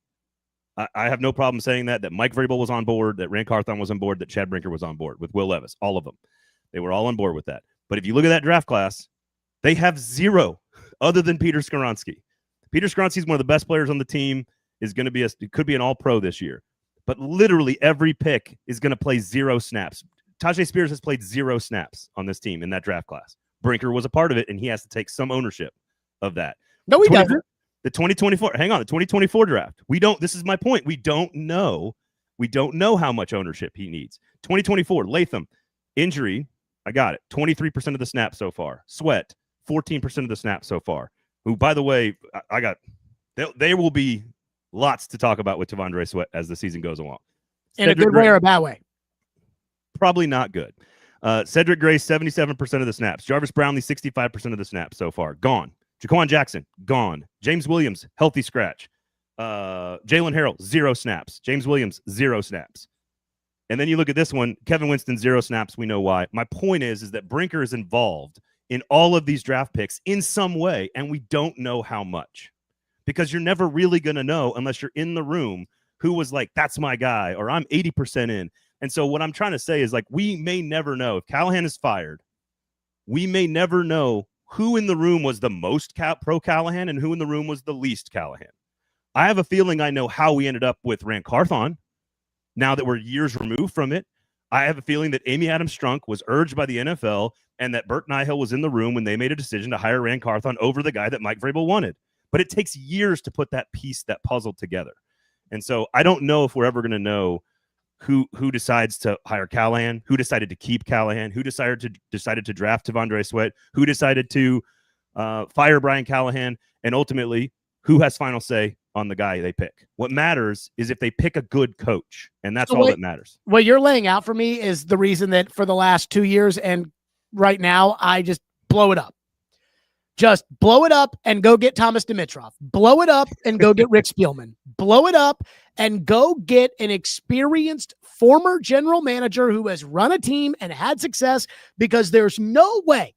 I have no problem saying that Mike Vrabel was on board, that Rand Carthon was on board, that Chad Brinker was on board with Will Levis, all of them. They were all on board with that. But if you look at that draft class, they have zero other than Peter Skoronski. Peter Skoronski is one of the best players on the team, could be an all-pro this year. But literally every pick is going to play 0 snaps. Tajay Spears has played 0 snaps on this team in that draft class. Brinker was a part of it, and he has to take some ownership of that. No, he doesn't. The 2024 draft. This is my point. We don't know how much ownership he needs. 2024, Latham, injury, I got it. 23% of the snaps so far. Sweat, 14% of the snaps so far. Who, by the way, there will be lots to talk about with Tavondre Sweat as the season goes along. In a good way or a bad way? Probably not good. Cedric Gray, 77% of the snaps. Jarvis Brownlee, 65% of the snaps so far. Gone. Jaquan Jackson, gone. James Williams, healthy scratch. Jalen Harrell, 0 snaps. James Williams, 0 snaps. And then you look at this one, Kevin Winston, 0 snaps. We know why. My point is that Brinker is involved in all of these draft picks in some way, and we don't know how much. Because you're never really going to know unless you're in the room who was like, that's my guy, or I'm 80% in. And so what I'm trying to say is, like, we may never know if Callahan is fired. We may never know who in the room was the most pro Callahan and who in the room was the least Callahan. I have a feeling I know how we ended up with Ran Carthon. Now that we're years removed from it, I have a feeling that Amy Adams Strunk was urged by the NFL and that Burt Nihill was in the room when they made a decision to hire Ran Carthon over the guy that Mike Vrabel wanted. But it takes years to put that puzzle together. And so I don't know if we're ever going to know who decides to hire Callahan, who decided to keep Callahan, who decided to draft Tavondre Sweat, who decided to fire Brian Callahan, and ultimately who has final say on the guy they pick. What matters is if they pick a good coach, and that's all that matters. What you're laying out for me is the reason that for the last 2 years and right now, I just blow it up. Just blow it up and go get Thomas Dimitroff. Blow it up and go get Rick Spielman. Blow it up and go get an experienced former general manager who has run a team and had success, because there's no way.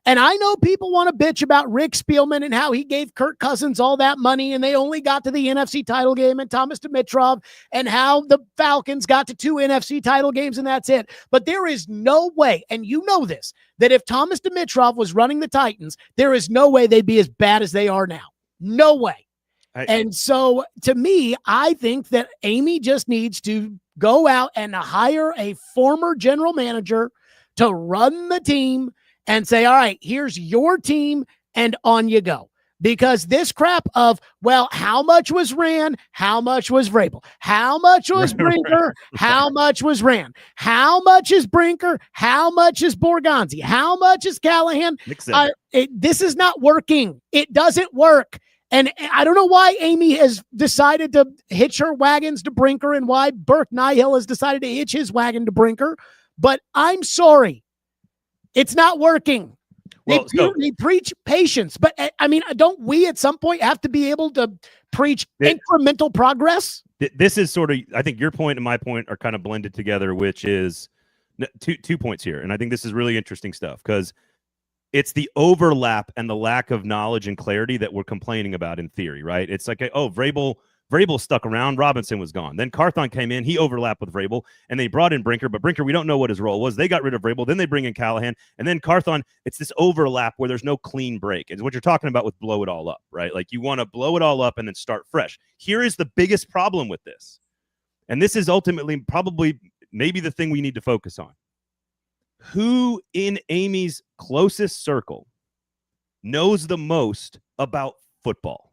And I know people want to bitch about Rick Spielman and how he gave Kirk Cousins all that money and they only got to the NFC title game and Thomas Dimitroff, and how the Falcons got to 2 NFC title games and that's it. But there is no way, and you know this, that if Thomas Dimitroff was running the Titans, there is no way they'd be as bad as they are now. No way. And so to me, I think that Amy just needs to go out and hire a former general manager to run the team and say, all right, here's your team and on you go. Because this crap of, well, how much was Ran? How much was Vrabel? How much was Brinker? How much was Ran? How much is Brinker? How much is Borgonzi? How much is Callahan? This is not working. It doesn't work. And I don't know why Amy has decided to hitch her wagons to Brinker and why Burke Nihill has decided to hitch his wagon to Brinker. But I'm sorry. It's not working. They preach patience, but I mean, don't we at some point have to be able to preach incremental progress? This is sort of, I think your point and my point are kind of blended together, which is two points here. And I think this is really interesting stuff because it's the overlap and the lack of knowledge and clarity that we're complaining about in theory, right? It's like, oh, Vrabel stuck around. Robinson was gone. Then Carthon came in. He overlapped with Vrabel, and they brought in Brinker. But Brinker, we don't know what his role was. They got rid of Vrabel. Then they bring in Callahan. And then Carthon, it's this overlap where there's no clean break. It's what you're talking about with blow it all up, right? Like you want to blow it all up and then start fresh. Here is the biggest problem with this. And this is ultimately probably maybe the thing we need to focus on. Who in Amy's closest circle knows the most about football?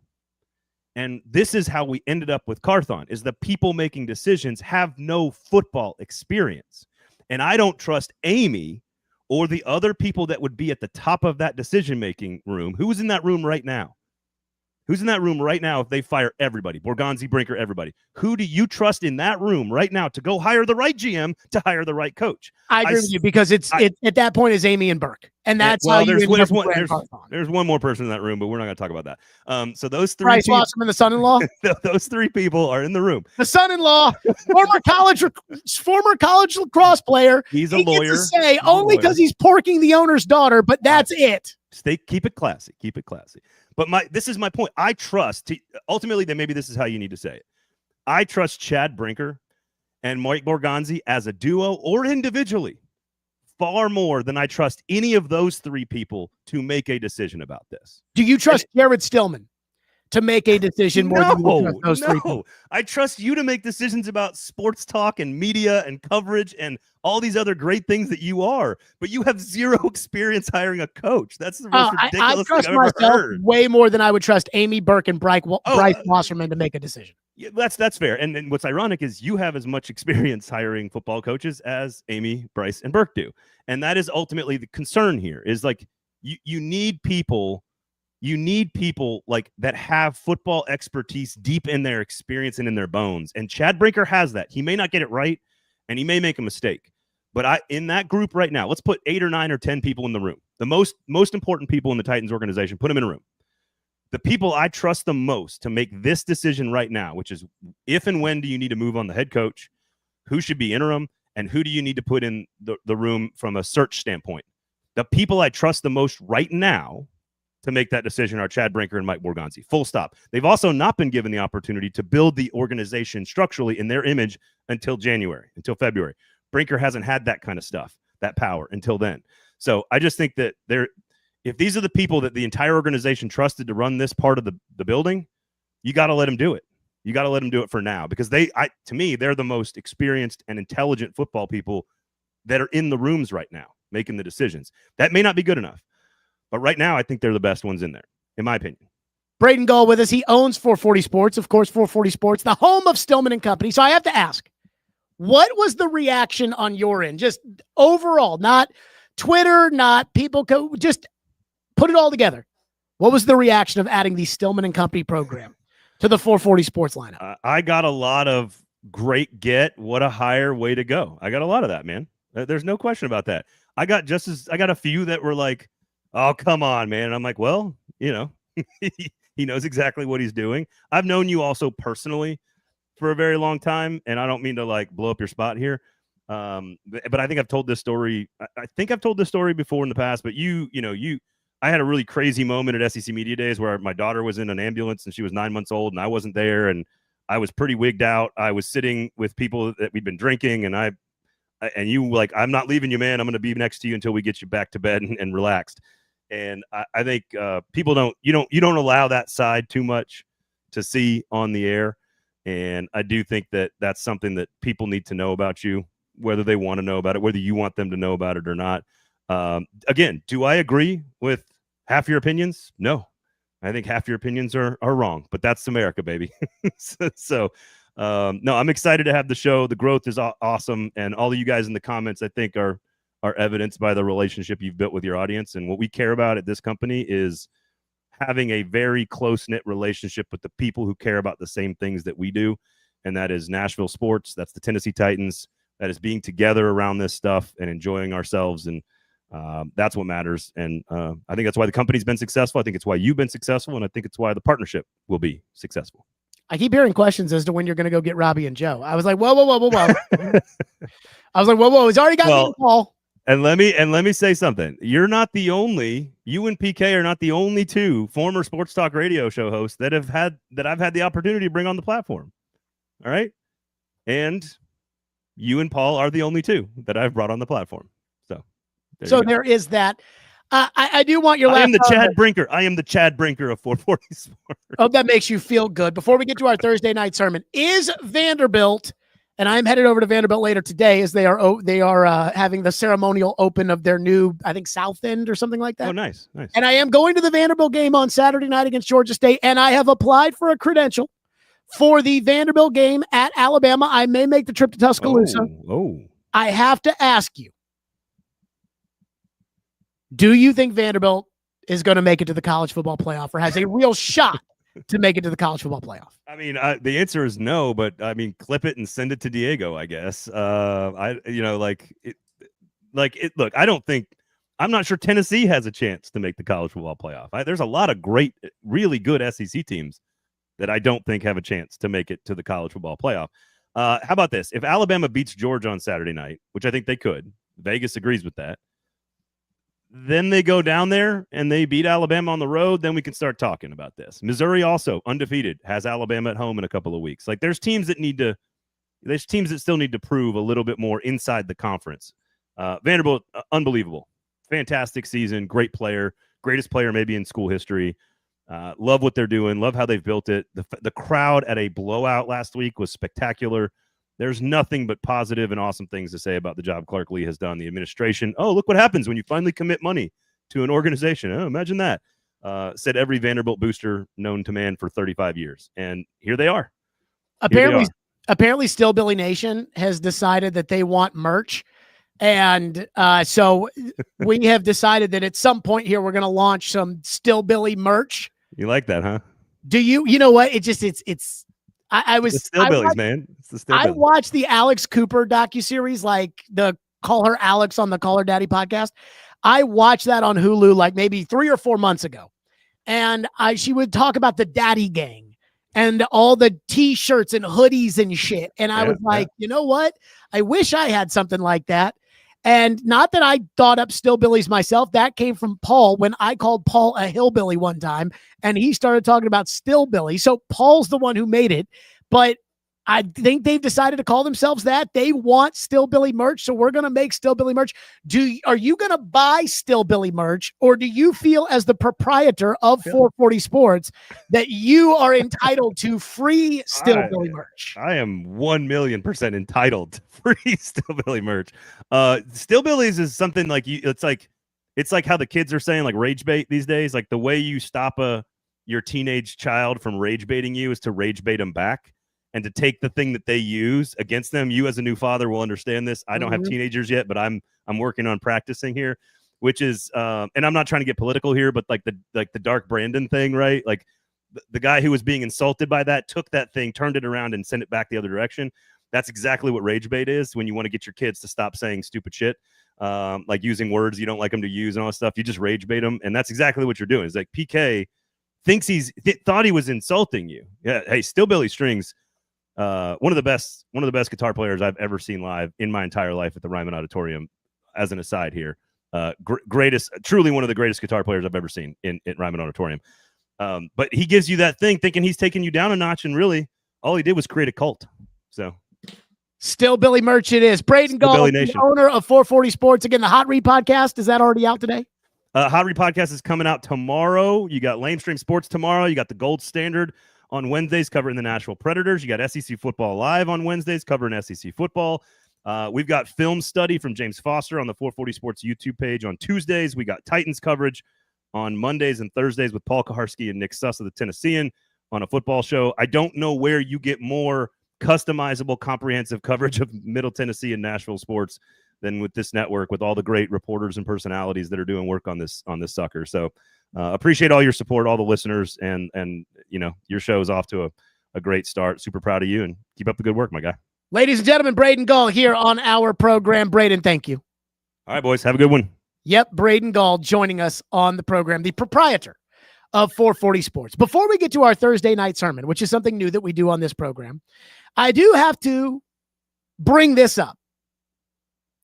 And this is how we ended up with Carthon, is the people making decisions have no football experience. And I don't trust Amy or the other people that would be at the top of that decision-making room. Who's in that room right now? Who's in that room right now if they fire everybody? Borgonzi, Brinker, everybody. Who do you trust in that room right now to go hire the right GM to hire the right coach? I agree with you because it's at that point is Amy and Burke. And that's there's one more person in that room, but we're not going to talk about that. So those three Bryce Wasserman, the son-in-law. Those three people are in the room. The son-in-law, former college lacrosse player. He's a lawyer. Gets to say only because he's porking the owner's daughter, but that's it. Keep it classy. Keep it classy. But this is my point. I trust, ultimately, then maybe this is how you need to say it. I trust Chad Brinker and Mike Borgonzi as a duo or individually far more than I trust any of those three people to make a decision about this. Do you trust Jared Stillman to make a decision more than you trust those three people? I trust you to make decisions about sports talk and media and coverage and all these other great things that you are, but you have zero experience hiring a coach. That's the most ridiculous thing I've ever heard. Way more than I would trust Amy Burke and Bryce Wasserman to make a decision. Yeah, that's fair. And then what's ironic is you have as much experience hiring football coaches as Amy, Bryce, and Burke do. And that is ultimately the concern here is like you need people like that have football expertise deep in their experience and in their bones. And Chad Brinker has that. He may not get it right and he may make a mistake. But in that group right now, let's put 8 or 9 or 10 people in the room. The most important people in the Titans organization, put them in a room. The people I trust the most to make this decision right now, which is if and when do you need to move on the head coach, who should be interim, and who do you need to put in the room from a search standpoint. The people I trust the most right now to make that decision are Chad Brinker and Mike Morganzi. Full stop. They've also not been given the opportunity to build the organization structurally in their image until February. Brinker hasn't had that kind of stuff, that power until then. So I just think that if these are the people that the entire organization trusted to run this part of the building, you got to let them do it. You got to let them do it for now, because to me, they're the most experienced and intelligent football people that are in the rooms right now making the decisions. That may not be good enough, but right now I think they're the best ones in there, in my opinion. Braden Gall with us. He owns 440 Sports, of course, 440 Sports, the home of Stillman and Company. So I have to ask, what was the reaction on your end? Just overall, not Twitter, not people, just put it all together. What was the reaction of adding the Stillman and Company program to the 440 Sports lineup? I got a lot of great what a higher way to go. I got a lot of that, man. There's no question about that. I got a few that were like, oh, come on, man. And I'm like, well, he knows exactly what he's doing. I've known you also personally for a very long time, and I don't mean to like blow up your spot here. But I think I've told this story. I think I've told this story before in the past, but I had a really crazy moment at SEC Media Days where my daughter was in an ambulance and she was 9 months old and I wasn't there, and I was pretty wigged out. I was sitting with people that we'd been drinking, and you like, I'm not leaving you, man. I'm going to be next to you until we get you back to bed and relaxed. And I think people don't allow that side too much to see on the air. And I do think that that's something that people need to know about you, whether they want to know about it, whether you want them to know about it or not. Again, do I agree with half your opinions? No, I think half your opinions are wrong, but that's America, baby. So, no, I'm excited to have the show. The growth is awesome. And all of you guys in the comments, I think are evidenced by the relationship you've built with your audience. And what we care about at this company is having a very close-knit relationship with the people who care about the same things that we do. And that is Nashville sports. That's the Tennessee Titans. That is being together around this stuff and enjoying ourselves. And that's what matters. And I think that's why the company's been successful. I think it's why you've been successful. And I think it's why the partnership will be successful. I keep hearing questions as to when you're going to go get Robbie and Joe. I was like, whoa. I was like, whoa. He's already got me Paul. And let me say something. You and PK are not the only two former sports talk radio show hosts that I've had the opportunity to bring on the platform. All right. And you and Paul are the only two that I've brought on the platform. So there is that. I do want your last. I am the Chad Brinker of 440 Sports. Oh, that makes you feel good. Before we get to our Thursday night sermon, is Vanderbilt, and I'm headed over to Vanderbilt later today, as they are having the ceremonial open of their new, I think, South End or something like that. Oh, nice. And I am going to the Vanderbilt game on Saturday night against Georgia State, and I have applied for a credential for the Vanderbilt game at Alabama. I may make the trip to Tuscaloosa. Oh. I have to ask you, do you think Vanderbilt is going to make it to the college football playoff, or has a real shot to make it to the college football playoff? I mean, the answer is no, but I mean, clip it and send it to Diego, I guess. Look, I'm not sure Tennessee has a chance to make the college football playoff. There's a lot of great, really good SEC teams that I don't think have a chance to make it to the college football playoff. How about this? If Alabama beats Georgia on Saturday night, which I think they could, Vegas agrees with that, then they go down there and they beat Alabama on the road, then we can start talking about this. Missouri also undefeated, has Alabama at home in a couple of weeks. Like there's teams that still need to prove a little bit more inside the conference. Vanderbilt, unbelievable. Fantastic season, great player, greatest player maybe in school history. Love what they're doing, love how they've built it. The crowd at a blowout last week was spectacular. There's nothing but positive and awesome things to say about the job Clark Lee has done. The administration. Oh, look what happens when you finally commit money to an organization. Oh, imagine that. Said every Vanderbilt booster known to man for 35 years. And here they are. Apparently Still Billy Nation has decided that they want merch. And so we have decided that at some point here, we're going to launch some Still Billy merch. You like that, huh? Do you know what? I watched the Alex Cooper docuseries, like the Call Her Alex on the Call Her Daddy podcast. I watched that on Hulu like maybe 3 or 4 months ago. And she would talk about the Daddy Gang and all the t-shirts and hoodies and shit. And I was like, you know what? I wish I had something like that. And not that I thought up Stillbillies myself. That came from Paul when I called Paul a hillbilly one time, and he started talking about Stillbilly. So Paul's the one who made it, but I think they've decided to call themselves that. They want Stillbilly merch, so we're going to make Stillbilly merch. Are you going to buy Stillbilly merch, or do you feel as the proprietor of 440 Sports that you are entitled to free Stillbilly merch? I am 1,000,000% entitled to free Stillbilly merch. Stillbillies is something like it's like how the kids are saying like rage bait these days. Like the way you stop your teenage child from rage baiting you is to rage bait them back. And to take the thing that they use against them. You as a new father will understand this. I don't have teenagers yet, but I'm working on practicing here, which is and I'm not trying to get political here, but like the Dark Brandon thing, right? Like the guy who was being insulted by that took that thing, turned it around, and sent it back the other direction. That's exactly what rage bait is when you want to get your kids to stop saying stupid shit, like using words you don't like them to use and all that stuff. You just rage bait them, and that's exactly what you're doing. It's like PK thinks thought he was insulting you. Yeah, hey, Stillbilly Strings. One of the best guitar players I've ever seen live in my entire life at the Ryman Auditorium. As an aside here, truly one of the greatest guitar players I've ever seen at Ryman Auditorium. But he gives you that thing thinking he's taking you down a notch, and really all he did was create a cult. So Stillbilly merch it is. Braden Gall, the owner of 440 Sports. Again, the Hot Read podcast, is that already out today? Hot Read podcast is coming out tomorrow. You got Lamestream Sports tomorrow. You got the Gold Standard on Wednesdays covering the Nashville Predators. You got SEC Football Live on Wednesdays covering SEC football. We've got Film Study from James Foster on the 440 Sports YouTube page on Tuesdays. We got Titans coverage on Mondays and Thursdays with Paul Kaharski and Nick Suss of the Tennessean on a football show. I don't know where you get more customizable, comprehensive coverage of Middle Tennessee and Nashville sports than with this network, with all the great reporters and personalities that are doing work on this sucker. So appreciate all your support, all the listeners, and you know, your show is off to a great start. Super proud of you, and keep up the good work, my guy. Ladies and gentlemen, Braden Gall here on our program. Braden, thank you. All right, boys, have a good one. Yep, Braden Gall joining us on the program, the proprietor of 440 Sports. Before we get to our Thursday night sermon, which is something new that we do on this program, I do have to bring this up.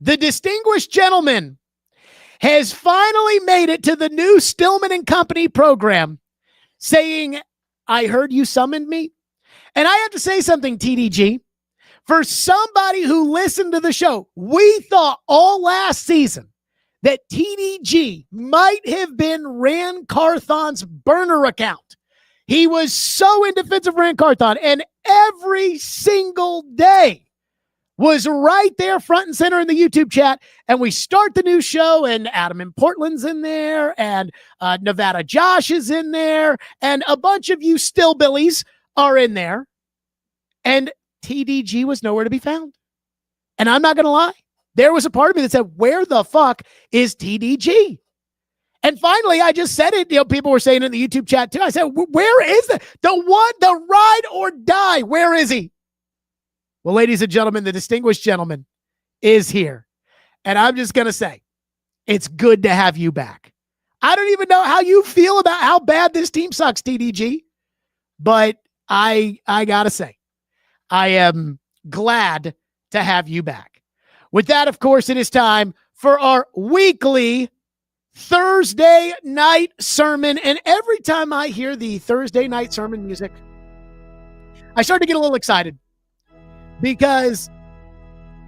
The distinguished gentleman has finally made it to the new Stillman and Company program, saying, I heard you summoned me. And I have to say something, TDG. For somebody who listened to the show, we thought all last season that TDG might have been Ran Carthon's burner account. He was so in defense of Ran Carthon, and every single day was right there front and center in the YouTube chat. And we start the new show, and Adam in Portland's in there, and Nevada Josh is in there, and a bunch of you Stillbillies are in there. And TDG was nowhere to be found. And I'm not going to lie. There was a part of me that said, where the fuck is TDG? And finally, I just said it. You know, people were saying it in the YouTube chat too. I said, where is the ride or die? Where is he? Well, ladies and gentlemen, the distinguished gentleman is here. And I'm just going to say, it's good to have you back. I don't even know how you feel about how bad this team sucks, TDG. But I got to say, I am glad to have you back. With that, of course, it is time for our weekly Thursday night sermon. And every time I hear the Thursday night sermon music, I start to get a little excited. Because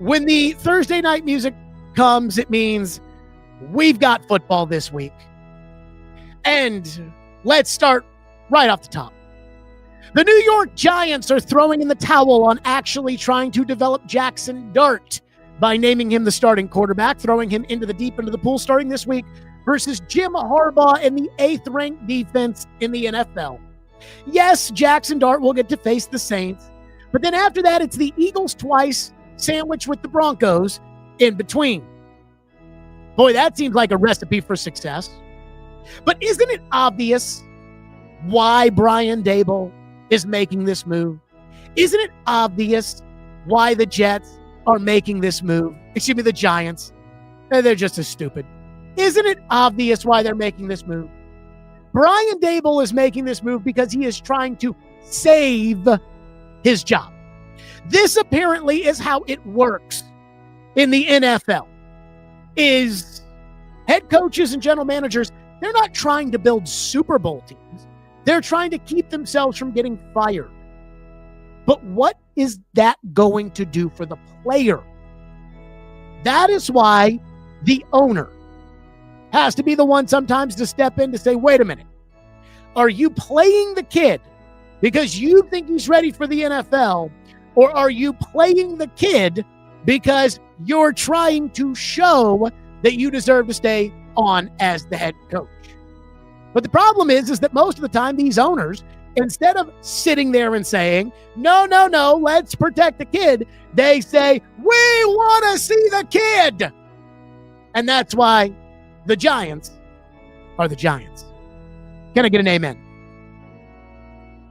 when the Thursday night music comes, it means we've got football this week. And let's start right off the top. The New York Giants are throwing in the towel on actually trying to develop Jaxson Dart by naming him the starting quarterback, throwing him into the deep end of the pool starting this week versus Jim Harbaugh and the 8th-ranked defense in the NFL. Yes, Jaxson Dart will get to face the Saints, but then after that, it's the Eagles twice, sandwiched with the Broncos in between. Boy, that seems like a recipe for success. But isn't it obvious why Brian Daboll is making this move? Isn't it obvious why the Jets are making this move? Excuse me, the Giants. They're just as stupid. Isn't it obvious why they're making this move? Brian Daboll is making this move because he is trying to save his job. This apparently is how it works in the NFL. is head coaches and general managers, they're not trying to build Super Bowl teams. They're trying to keep themselves from getting fired. But what is that going to do for the player? That is why the owner has to be the one sometimes to step in to say, wait a minute, are you playing the kid because you think he's ready for the NFL, or are you playing the kid because you're trying to show that you deserve to stay on as the head coach? But the problem is that most of the time these owners, instead of sitting there and saying, no, let's protect the kid, they say, we want to see the kid. And that's why the Giants are the Giants. Can I get an amen?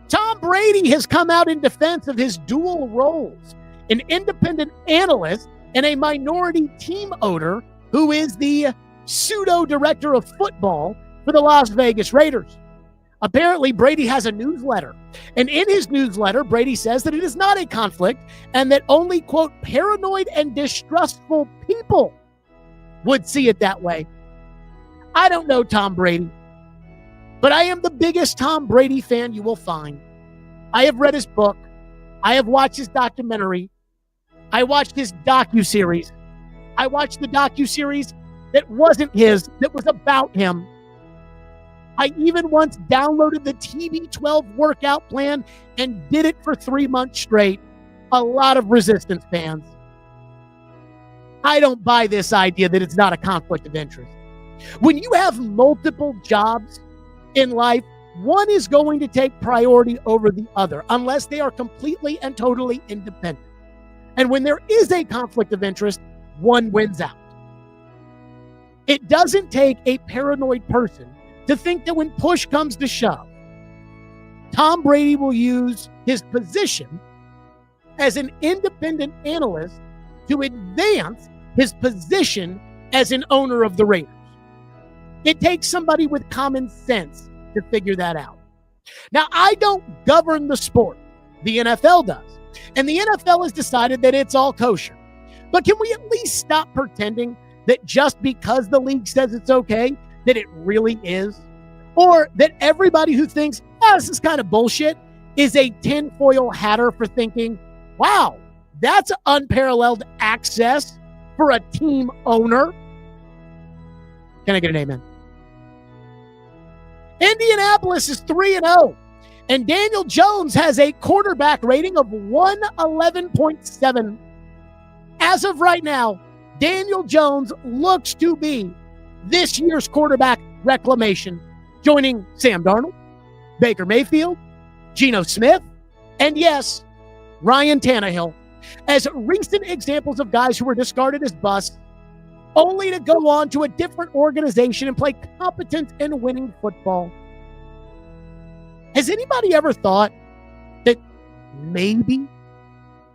Tom Brady has come out in defense of his dual roles, an independent analyst and a minority team owner who is the pseudo director of football for the Las Vegas Raiders. Apparently, Brady has a newsletter. And in his newsletter, Brady says that it is not a conflict and that only, quote, paranoid and distrustful people would see it that way. I don't know Tom Brady, but I am the biggest Tom Brady fan you will find. I have read his book. I have watched his documentary. I watched his docuseries. I watched the docuseries that wasn't his, that was about him. I even once downloaded the TB12 workout plan and did it for 3 months straight. A lot of resistance fans. I don't buy this idea that it's not a conflict of interest. When you have multiple jobs in life, one is going to take priority over the other unless they are completely and totally independent. And when there is a conflict of interest, one wins out. It doesn't take a paranoid person to think that when push comes to shove, Tom Brady will use his position as an independent analyst to advance his position as an owner of the Raiders. It takes somebody with common sense to figure that out. Now, I don't govern the sport. The NFL does. And the NFL has decided that it's all kosher. But can we at least stop pretending that just because the league says it's okay, that it really is? Or that everybody who thinks, this is kind of bullshit, is a tinfoil hatter for thinking, wow, that's unparalleled access for a team owner. Can I get an amen? Indianapolis is 3-0, and Daniel Jones has a quarterback rating of 111.7. As of right now, Daniel Jones looks to be this year's quarterback reclamation, joining Sam Darnold, Baker Mayfield, Geno Smith, and yes, Ryan Tannehill, as recent examples of guys who were discarded as busts, only to go on to a different organization and play competent and winning football. Has anybody ever thought that maybe,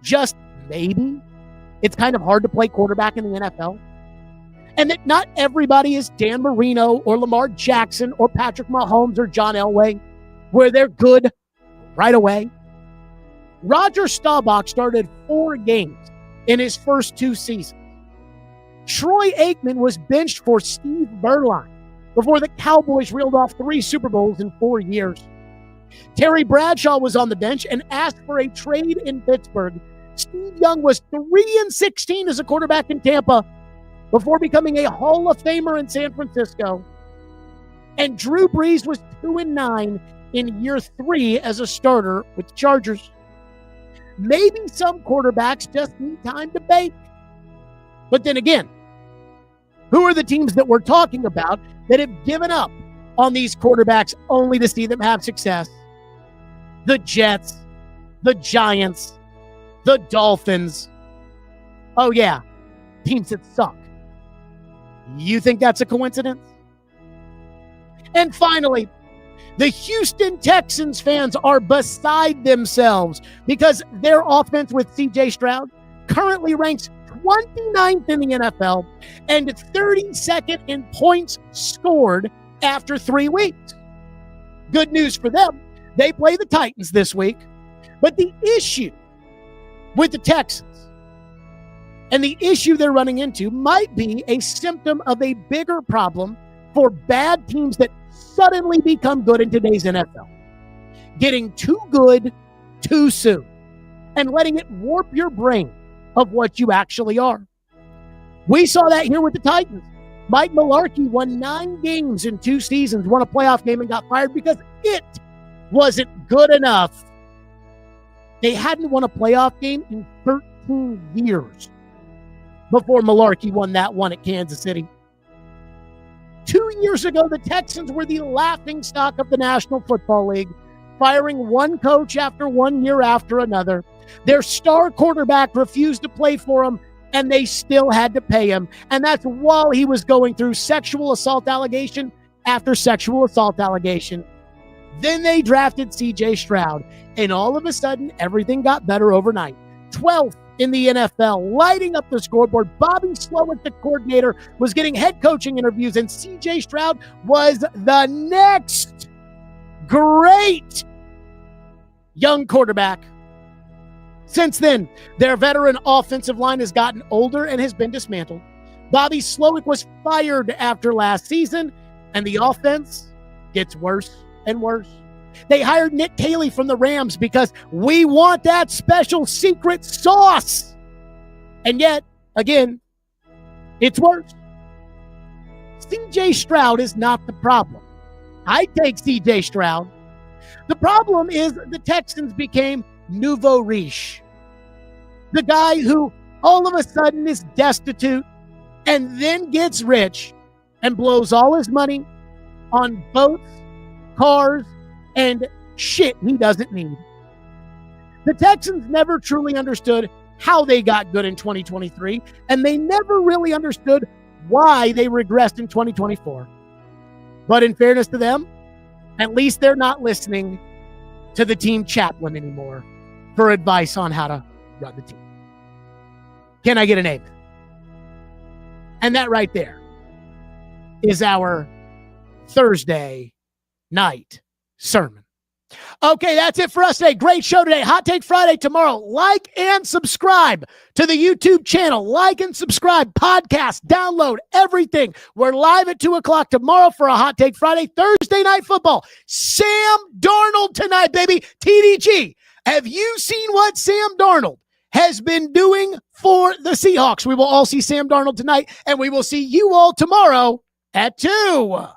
just maybe, it's kind of hard to play quarterback in the NFL? And that not everybody is Dan Marino or Lamar Jackson or Patrick Mahomes or John Elway, where they're good right away? Roger Staubach started 4 games in his first 2 seasons. Troy Aikman was benched for Steve Berline before the Cowboys reeled off 3 Super Bowls in 4 years. Terry Bradshaw was on the bench and asked for a trade in Pittsburgh. Steve Young was 3-16 as a quarterback in Tampa before becoming a Hall of Famer in San Francisco. And Drew Brees was 2-9 in year 3 as a starter with the Chargers. Maybe some quarterbacks just need time to bake. But then again, who are the teams that we're talking about that have given up on these quarterbacks only to see them have success? The Jets, the Giants, the Dolphins. Oh yeah, teams that suck. You think that's a coincidence? And finally, the Houston Texans fans are beside themselves because their offense with C.J. Stroud currently ranks 29th in the NFL and 32nd in points scored after 3 weeks. Good news for them. They play the Titans this week. But the issue with the Texans And the issue they're running into might be a symptom of a bigger problem for bad teams that suddenly become good in today's NFL. Getting too good too soon and letting it warp your brain of what you actually are. We saw that here with the Titans. Mike Mularkey won 9 games in 2 seasons, won a playoff game and got fired because it wasn't good enough. They hadn't won a playoff game in 13 years before Mularkey won that one at Kansas City. 2 years ago, the Texans were the laughingstock of the National Football League, firing one coach after 1 year after another. Their star quarterback refused to play for them, and they still had to pay him. And that's while he was going through sexual assault allegation after sexual assault allegation. Then they drafted C.J. Stroud, and all of a sudden, everything got better overnight. 12th in the NFL, lighting up the scoreboard. Bobby Slowick, the coordinator, was getting head coaching interviews, and C.J. Stroud was the next great young quarterback. Since then, their veteran offensive line has gotten older and has been dismantled. Bobby Slowick was fired after last season, and the offense gets worse and worse. They hired Nick Caley from the Rams because we want that special secret sauce. And yet, again, it's worse. C.J. Stroud is not the problem. I take C.J. Stroud. The problem is the Texans became nouveau riche. The guy who all of a sudden is destitute and then gets rich and blows all his money on boats, cars, and shit he doesn't need. The Texans never truly understood how they got good in 2023, and they never really understood why they regressed in 2024. But in fairness to them, at least they're not listening to the team chaplain anymore for advice on how to run the team. Can I get an amen? And that right there is our Thursday night sermon. Okay, that's it for us today. Great show today. Hot Take Friday tomorrow. Like and subscribe to the YouTube channel. Like and subscribe. Podcast, download, everything. We're live at 2 o'clock tomorrow for a Hot Take Friday. Thursday night football. Sam Darnold tonight, baby. TDG. Have you seen what Sam Darnold has been doing for the Seahawks? We will all see Sam Darnold tonight, and we will see you all tomorrow at 2.